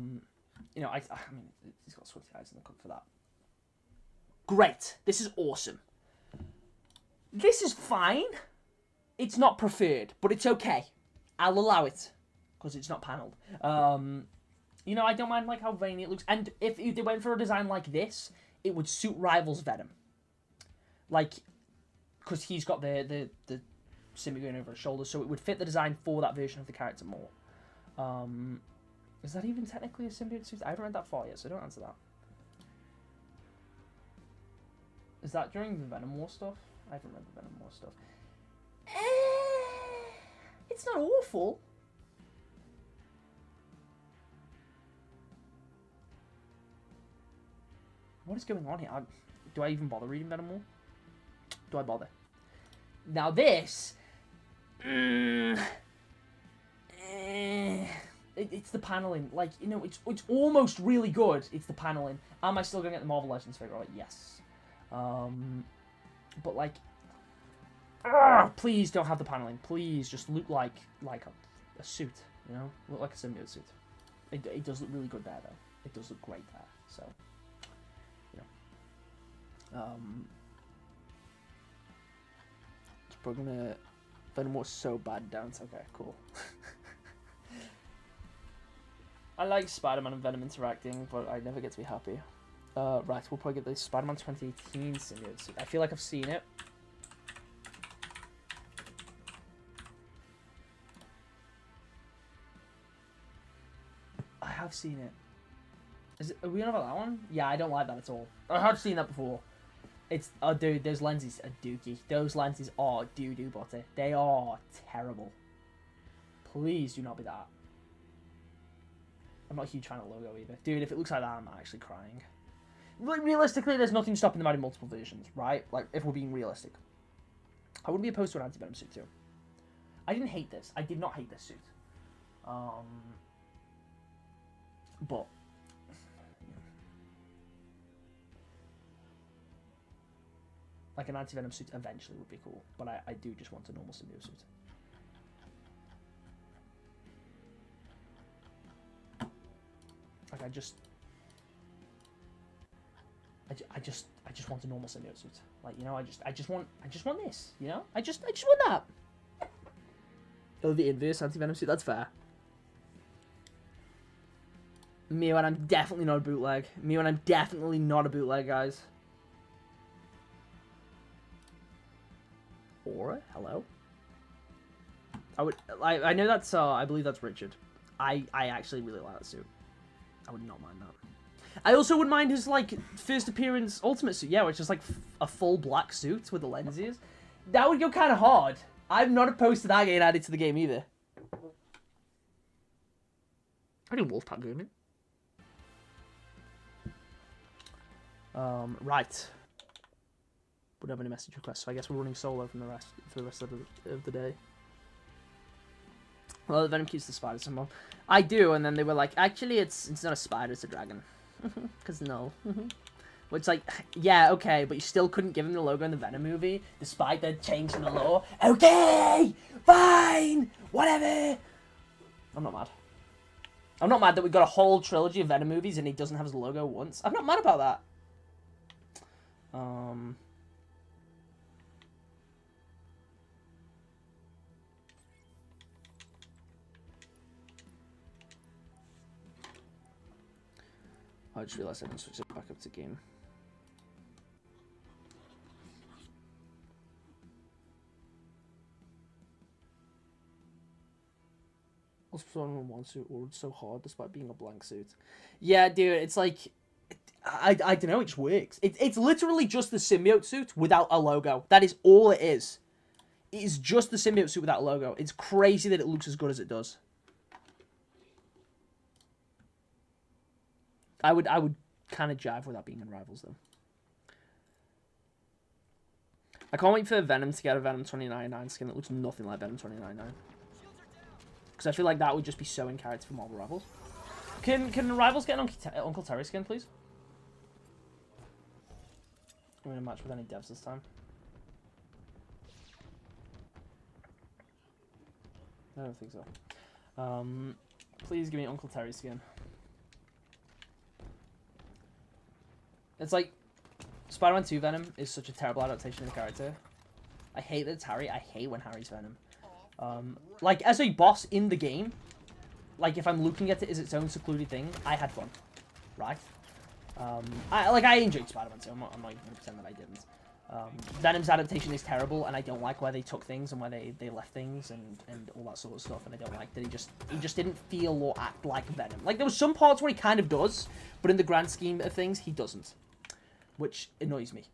mean, he's got squinty eyes in the cup for that. Great. This is awesome. This is fine. It's not preferred, but it's okay. I'll allow it because it's not panelled. I don't mind like how veiny it looks. And if they went for a design like this, it would suit Rival's Venom. Like, because he's got the symbiote going over his shoulder, so it would fit the design for that version of the character more. Is that even technically a symbiote suit? I haven't read that far yet, so don't answer that. Is that during the Venom War stuff? I haven't read the Venom War stuff. It's not awful. What is going on here? Do I even bother reading Venom War? Do I bother? Now this... it's the paneling. Like, it's almost really good. It's the paneling. Am I still going to get the Marvel Legends figure? Like, yes. But, like... please don't have the paneling. Please just look like a suit, you know? Look like a symbiote suit. It does look really good there, though. It does look great there, so... It's probably gonna Venom was so bad down. Okay, cool. I like Spider-Man and Venom interacting, but I never get to be happy. Right, we'll probably get the Spider-Man 2018 symbiote suit. I feel like I've seen it. I have seen it. Are we on about that one? Yeah, I don't like that at all. I have seen that before. It's dude, those lenses are dookie. Those lenses are doo-doo butter. They are terrible. Please do not be that. I'm not a huge fan of logo either. Dude, if it looks like that, I'm actually crying. Realistically, there's nothing stopping them adding multiple versions, right? Like, if we're being realistic. I wouldn't be opposed to an anti-Venom suit too. I didn't hate this. I did not hate this suit. But like an anti-Venom suit eventually would be cool, but I do just want a normal symbiote suit. Like I just want a normal symbiote suit. Like, you know, I just want this, you know? I just want that. Oh, the inverse anti-Venom suit, that's fair. Mio, and I'm definitely not a bootleg. Mio, and I'm definitely not a bootleg, guys. Aura, hello. I know that's I believe that's Richard. I actually really like that suit. I would not mind that. I also wouldn't mind his like first appearance ultimate suit, yeah, which is like a full black suit with the lenses. That would go kind of hard. I'm not opposed to that getting added to the game either. I think Wolfpack Gaming. Right. Wouldn't have any message requests, so I guess we're running solo for the rest of the day. Well, the Venom keeps the spider symbol. I do, and then they were like, actually, it's not a spider, it's a dragon. Because no. Which, like, yeah, okay, but you still couldn't give him the logo in the Venom movie, despite the change in the law. Okay! Fine! Whatever! I'm not mad. I'm not mad that we got a whole trilogy of Venom movies and he doesn't have his logo once. I'm not mad about that. I just realised I can switch it back up to game. Was someone in one suit ordered so hard despite being a blank suit? Yeah, dude, it's like I don't know, it just works. It's literally just the symbiote suit without a logo. That is all it is. It is just the symbiote suit without a logo. It's crazy that it looks as good as it does. I would kind of jive without being in Rivals though. I can't wait for Venom to get a Venom 2099 skin that looks nothing like Venom 2099. Because I feel like that would just be so in character for Marvel Rivals. Can Rivals get an Uncle Terry skin, please? I'm going to match with any devs this time. I don't think so. Please give me Uncle Terry skin. It's like, Spider-Man 2 Venom is such a terrible adaptation of the character. I hate that it's Harry. I hate when Harry's Venom. Like, as a boss in the game, like, if I'm looking at it as its own secluded thing, I had fun, right? I enjoyed Spider-Man 2. I'm not even going to pretend that I didn't. Venom's adaptation is terrible, and I don't like where they took things and where they left things and all that sort of stuff, and I don't like that he just didn't feel or act like Venom. Like, there was some parts where he kind of does, but in the grand scheme of things, he doesn't. Which annoys me.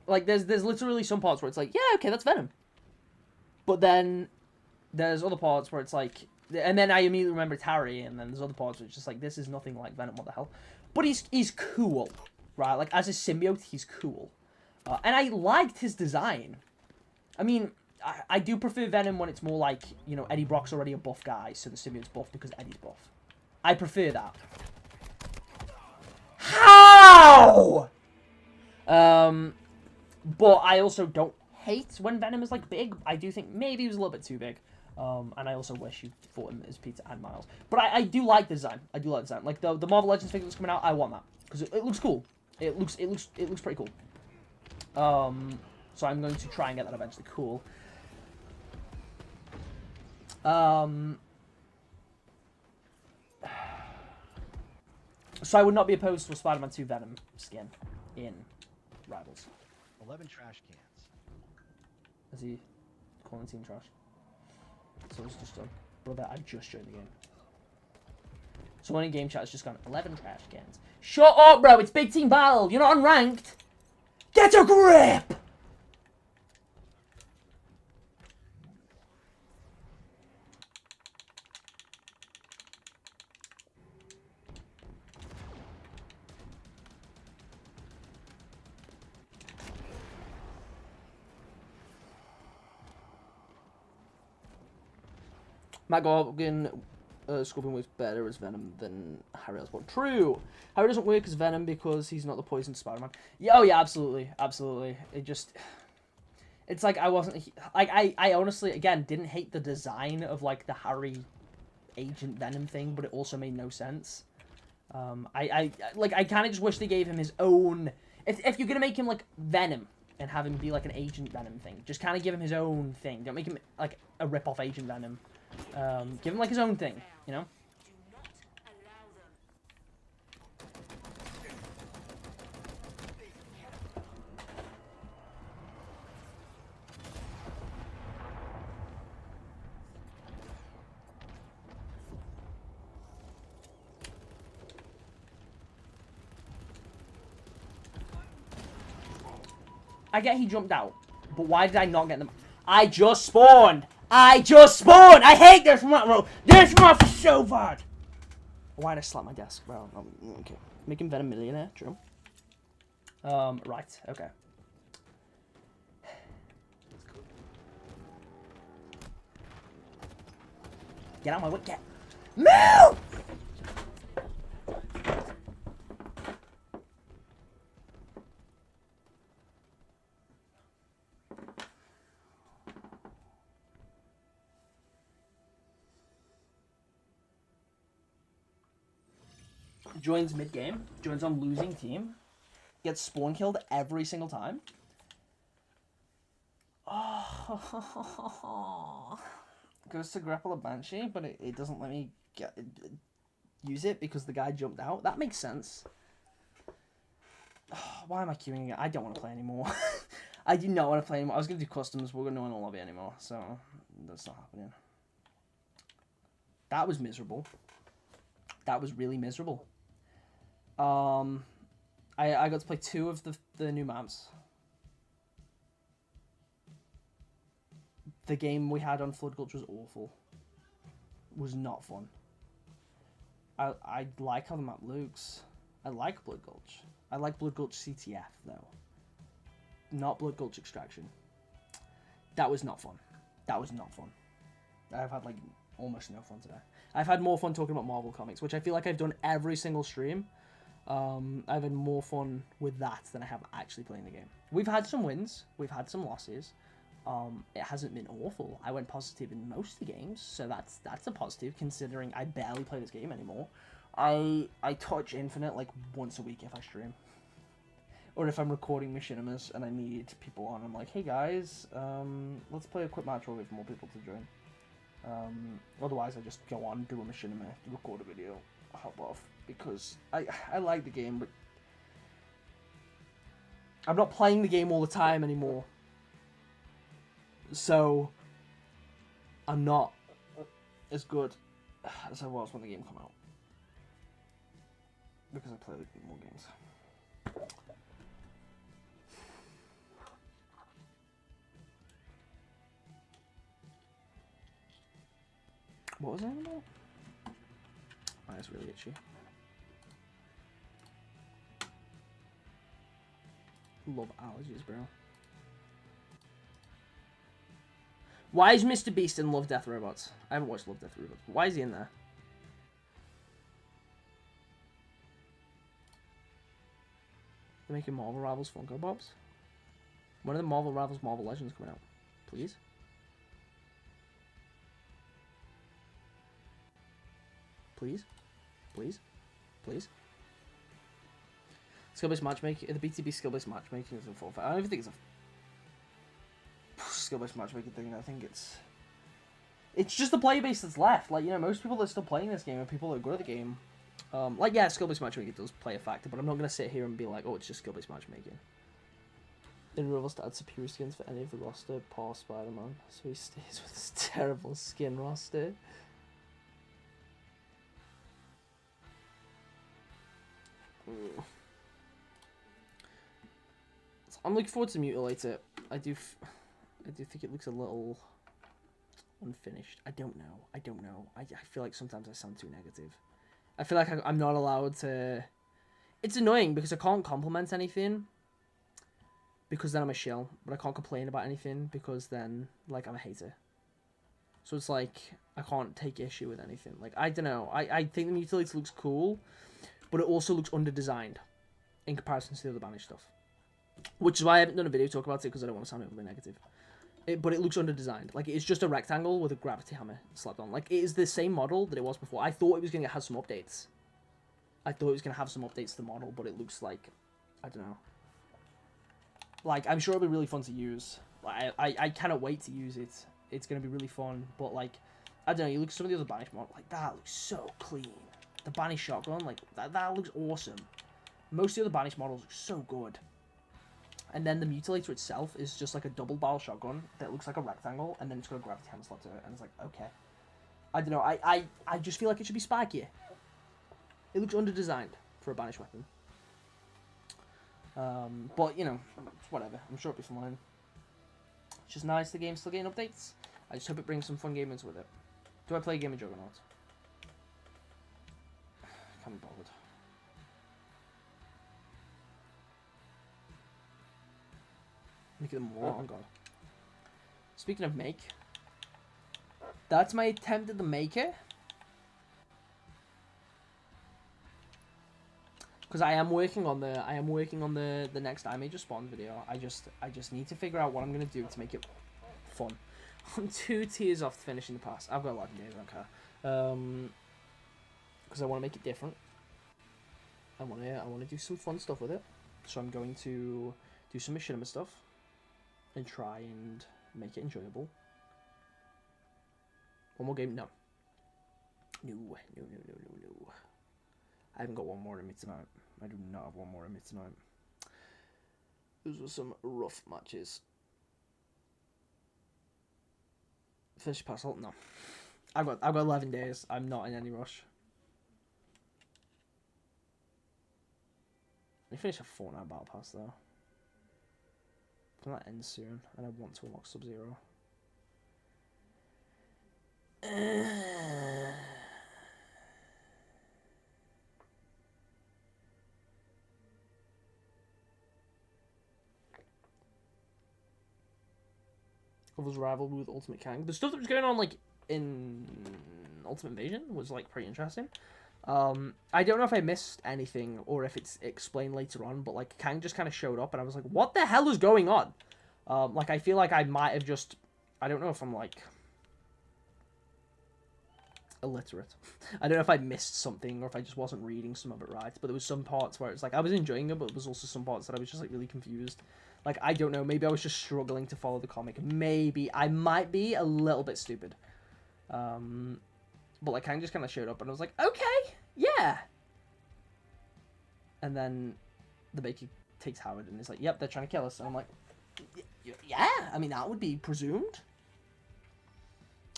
Like, there's literally some parts where it's like, yeah, okay, that's Venom. But then there's other parts where it's like, and then I immediately remember Harry, and then there's other parts where it's just like, this is nothing like Venom, what the hell? But he's cool, right? Like, as a symbiote, he's cool. And I liked his design. I mean, I do prefer Venom when it's more like, you know, Eddie Brock's already a buff guy, so the symbiote's buff because Eddie's buff. I prefer that. How? But I also don't hate when Venom is, like, big. I do think maybe he was a little bit too big. And I also wish you fought him as Peter and Miles. But I do like the design. I do like the design. Like, the Marvel Legends figure that's coming out, I want that. Because it looks cool. It looks pretty cool. So I'm going to try and get that eventually. Cool. So I would not be opposed to a Spider-Man 2 Venom skin in Rivals. 11 trash cans. Is he calling team trash? So it's just done. Brother, I just joined the game. Someone in game chat has just gone, 11 trash cans. Shut up, bro! It's Big Team Battle! You're not unranked! Get a grip! Matt Gorgon, Scorpion works better as Venom than Harry Osborn. True! Harry doesn't work as Venom because he's not the poison Spider-Man. Yeah, oh yeah, absolutely. Absolutely. It just... It's like I wasn't... Like, I honestly, again, didn't hate the design of, like, the Harry Agent Venom thing, but it also made no sense. I kind of just wish they gave him his own... If you're going to make him, like, Venom and have him be, like, an Agent Venom thing, just kind of give him his own thing. Don't make him, like, a rip-off Agent Venom. Give him, like, his own thing, you know? I get he jumped out, but why did I not get them? I just spawned! I just spawned! I hate this map, bro! This map is so bad! Why'd I slap my desk? Well, okay. Making Venom millionaire, true. Right, okay. Get out of my way, get. Mel! Joins mid-game, joins on losing team, gets spawn killed every single time. Oh, goes to grapple a Banshee, but it doesn't let me use it because the guy jumped out. That makes sense. Oh, why am I queuing it? I don't want to play anymore. I do not want to play anymore. I was going to do customs, but we're going to no lobby anymore, so that's not happening. That was miserable. That was really miserable. I got to play 2 of the new maps. The game we had on Flood Gulch was awful. Was not fun. I like how the map looks. I like Blood Gulch. I like Blood Gulch CTF though. Not Blood Gulch Extraction. That was not fun. That was not fun. I've had like almost no fun today. I've had more fun talking about Marvel Comics, which I feel like I've done every single stream. I've had more fun with that than I have actually playing the game. We've had some wins, we've had some losses. It hasn't been awful. I went positive in most of the games, so that's a positive considering I barely play this game anymore. I touch Infinite like once a week if I stream. Or if I'm recording Machinimas and I need people on, I'm like, hey guys, let's play a quick match where we have more people to join. Otherwise I just go on, do a Machinima, record a video, hop off. Because I like the game, but I'm not playing the game all the time anymore. So I'm not as good as I was when the game came out. Because I play more games. What was that about? Oh, that's really itchy. Love allergies, bro. Why is Mr. Beast in Love, Death, Robots? I haven't watched Love, Death, Robots. Why is he in there? They're making Marvel Rivals Funko Pops? When are the Marvel Rivals Marvel Legends coming out? Please? Please? Please? Please? Skill-based matchmaking. The BTB skill-based matchmaking is in full effect. I don't even think it's a skill-based matchmaking thing. I think it's just the player base that's left. Like, you know, most people that are still playing this game are people that are good at the game. Like, yeah, skill-based matchmaking does play a factor, but I'm not going to sit here and be like, oh, it's just skill-based matchmaking. In Rivals to add superior skins for any of the roster, past Spider-Man, so he stays with his terrible skin roster. I'm looking forward to Mutilate It. I do think it looks a little unfinished. I don't know. I feel like sometimes I sound too negative. I feel like I'm not allowed to... It's annoying because I can't compliment anything because then I'm a shill, but I can't complain about anything because then, like, I'm a hater. So it's like, I can't take issue with anything. Like, I don't know. I think the Mutilate looks cool, but it also looks under-designed in comparison to the other Banished stuff. Which is why I haven't done a video talk about it, because I don't want to sound overly negative. But it looks under-designed. Like, it's just a rectangle with a gravity hammer slapped on. Like, it is the same model that it was before. I thought it was going to have some updates. I thought it was going to have some updates to the model, but it looks like... I don't know. Like, I'm sure it'll be really fun to use. Like, I cannot wait to use it. It's going to be really fun. But, like, I don't know, you look at some of the other Banished models. Like, that looks so clean. The Banished shotgun, like, that looks awesome. Most of the other Banished models look so good. And then the Mutilator itself is just like a double barrel shotgun that looks like a rectangle, and then it's got a gravity hammer slot to it, and it's like, okay. I don't know, I just feel like it should be spikier. It looks under-designed for a Banished weapon. But, you know, whatever. I'm sure it'll be fine. It's just nice the game's still getting updates. I just hope it brings some fun gamers with it. Do I play Game of Juggernaut? can't be bothered. Make them more. Oh god. Speaking of make, that's my attempt at the maker. Because I am working on the next I Major Spawn video. I just need to figure out what I'm gonna do to make it fun. I'm 2 tiers off finishing the pass. I've got 11 days, I don't care. Because I want to make it different. I want to do some fun stuff with it. So I'm going to do some machinima stuff and try and make it enjoyable. One more game? No. No. I haven't got one more in me tonight. I do not have one more in me tonight. Those were some rough matches. Finish pass ult? No. I've got 11 days. I'm not in any rush. I finish a Fortnite battle pass though. That ends soon, and I want to unlock Sub-Zero. Covers rivalry with Ultimate Kang. The stuff that was going on like in Ultimate Invasion was like pretty interesting. I don't know if I missed anything or if it's explained later on, but like Kang just kind of showed up and I was like, what the hell is going on? Like I feel like I might have just, I don't know if I'm like illiterate. I don't know if I missed something or if I just wasn't reading some of it right, but there was some parts where it's like I was enjoying it, but there was also some parts that I was just like really confused. Like, I don't know, maybe I was just struggling to follow the comic. Maybe I might be a little bit stupid. But like Kang just kind of showed up and I was like, okay, yeah. And then the Baker takes Howard and is like, yep, they're trying to kill us. And I'm like, yeah, I mean, that would be presumed.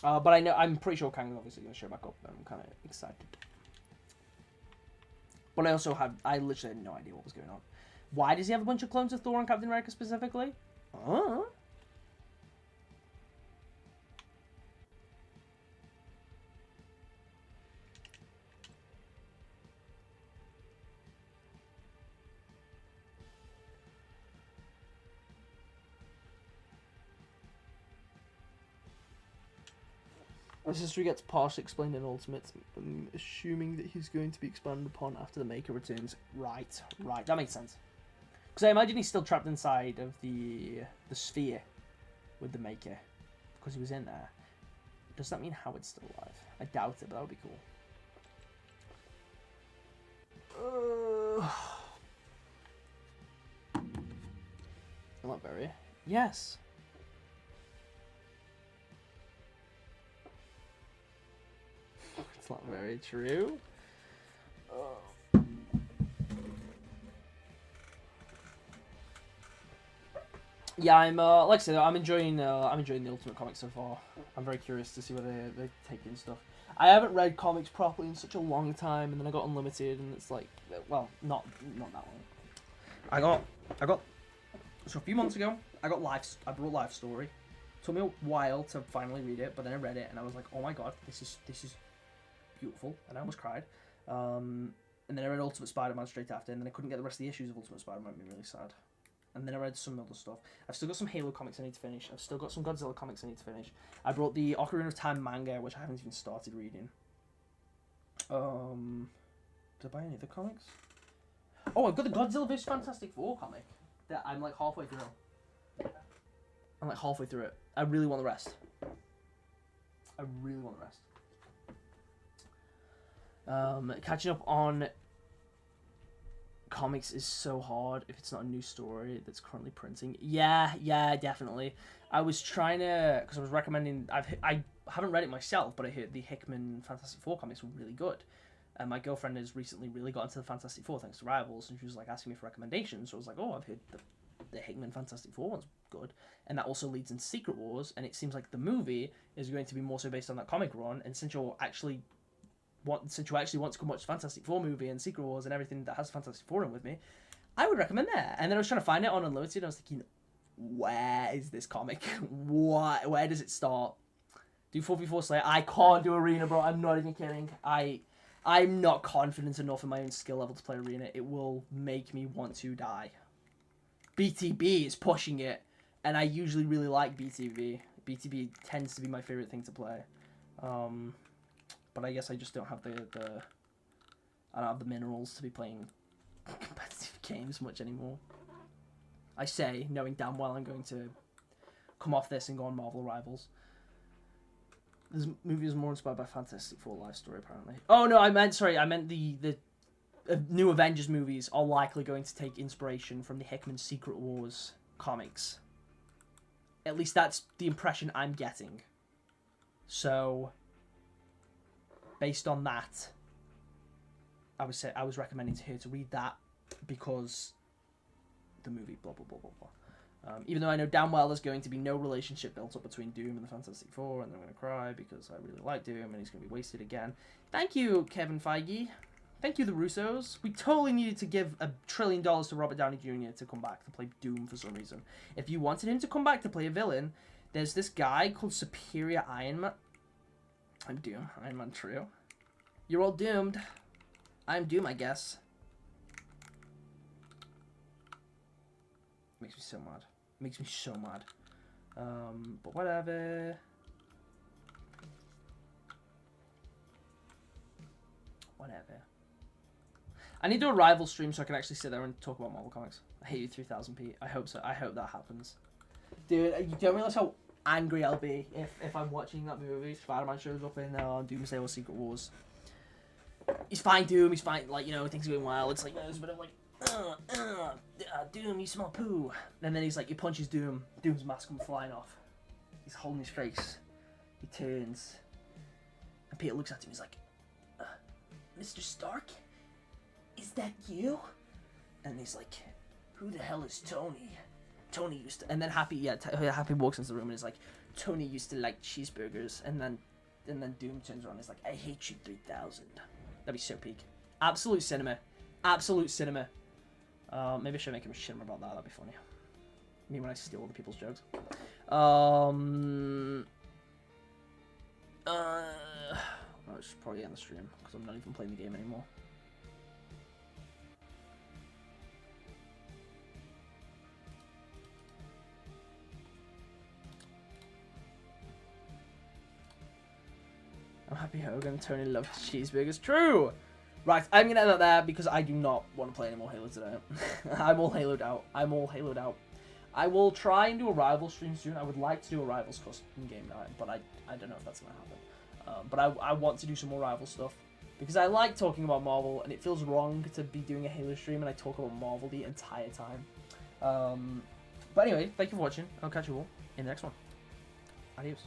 But I'm pretty sure Kang is obviously going to show back up. And I'm kind of excited. But I literally had no idea what was going on. Why does he have a bunch of clones of Thor and Captain America specifically? This history gets partially explained in Ultimate, assuming that he's going to be expanded upon after the Maker returns. Right, that makes sense. Because I imagine he's still trapped inside of the sphere with the Maker, because he was in there. Does that mean Howard's still alive? I doubt it, but that would be cool. Not very. Yes. It's not very true. Yeah, I'm like I said, I'm enjoying the Ultimate comics so far. I'm very curious to see where they take in stuff. I haven't read comics properly in such a long time, and then I got Unlimited, and it's like, well, not that long. I got so a few months ago, I brought Life Story. It took me a while to finally read it, but then I read it, and I was like, oh my god, this is beautiful, and I almost cried. And then I read Ultimate Spider-Man straight after, and then I couldn't get the rest of the issues of Ultimate Spider-Man. It made me really sad. And then I read some other stuff. I've still got some Halo comics I need to finish. I've still got some Godzilla comics I need to finish. I brought the Ocarina of Time manga, which I haven't even started reading. Did I buy any of the comics? Oh, I've got the Godzilla vs Fantastic Four comic that I'm like halfway through. it. I really want the rest. Catching up on comics is so hard if it's not a new story that's currently printing. Yeah, definitely. I was trying to, because I was recommending, I haven't read it myself, but I heard the Hickman Fantastic Four comics were really good. And my girlfriend has recently really got into the Fantastic Four thanks to Rivals, and she was like asking me for recommendations. So I was like, oh, I've heard the Hickman Fantastic Four one's good. And that also leads into Secret Wars, and it seems like the movie is going to be more so based on that comic run. And since you actually want to come watch the Fantastic Four movie and Secret Wars and everything that has Fantastic Four in with me, I would recommend that. And then I was trying to find it on Unlimited, and I was thinking, where is this comic? Where does it start? Do 4v4 Slayer? I can't do Arena, bro. I'm not even kidding. I'm not confident enough in my own skill level to play Arena. It will make me want to die. BTB is pushing it, and I usually really like BTB. BTB tends to be my favorite thing to play. But I guess I just don't have I don't have the minerals to be playing competitive games much anymore. I say, knowing damn well I'm going to come off this and go on Marvel Rivals. This movie is more inspired by Fantastic Four life story, apparently. Oh no, I meant the new Avengers movies are likely going to take inspiration from the Hickman Secret Wars comics. At least that's the impression I'm getting. So, based on that, I was recommending to her to read that because the movie blah blah blah blah blah. Even though I know damn well there's going to be no relationship built up between Doom and the Fantastic Four, and I'm going to cry because I really like Doom and he's going to be wasted again. Thank you, Kevin Feige. Thank you, the Russos. We totally needed to give $1 trillion to Robert Downey Jr. to come back to play Doom for some reason. If you wanted him to come back to play a villain, there's this guy called Superior Iron Man. I'm Doom. Iron Man Trio. You're all doomed. I'm Doom, I guess. Makes me so mad. Makes me so mad. But whatever. Whatever. I need to do a rival stream so I can actually sit there and talk about Marvel Comics. I hate you 3000p. I hope so. I hope that happens. Dude, you don't realize how angry I'll be if I'm watching that movie. Spider-Man shows up in Doomsday or Secret Wars. He's fine, Doom. He's fine. Like, you know, things are going well. It's like, there's a bit of like, Doom, you smell poo. And then he's like, he punches Doom. Doom's mask comes flying off. He's holding his face. He turns. And Peter looks at him. He's like, Mr. Stark? Is that you? And he's like, who the hell is Tony? Tony used to... And then Happy walks into the room and is like, Tony used to like cheeseburgers. And then Doom turns around and is like, I hate you 3000. That'd be so peak. Absolute cinema. Absolute cinema. Maybe I should make him a shimmer about that. That'd be funny. I mean, when I steal other people's jokes. I should probably end the stream because I'm not even playing the game anymore. I'm happy Hogan. Tony loves cheeseburgers. True! Right, I'm going to end that there because I do not want to play any more Halo today. I'm all Haloed out. I'm all Haloed out. I will try and do a Rivals stream soon. I would like to do a Rivals custom game night, but I don't know if that's going to happen. But I want to do some more Rivals stuff because I like talking about Marvel, and it feels wrong to be doing a Halo stream and I talk about Marvel the entire time. But anyway, thank you for watching. I'll catch you all in the next one. Adios.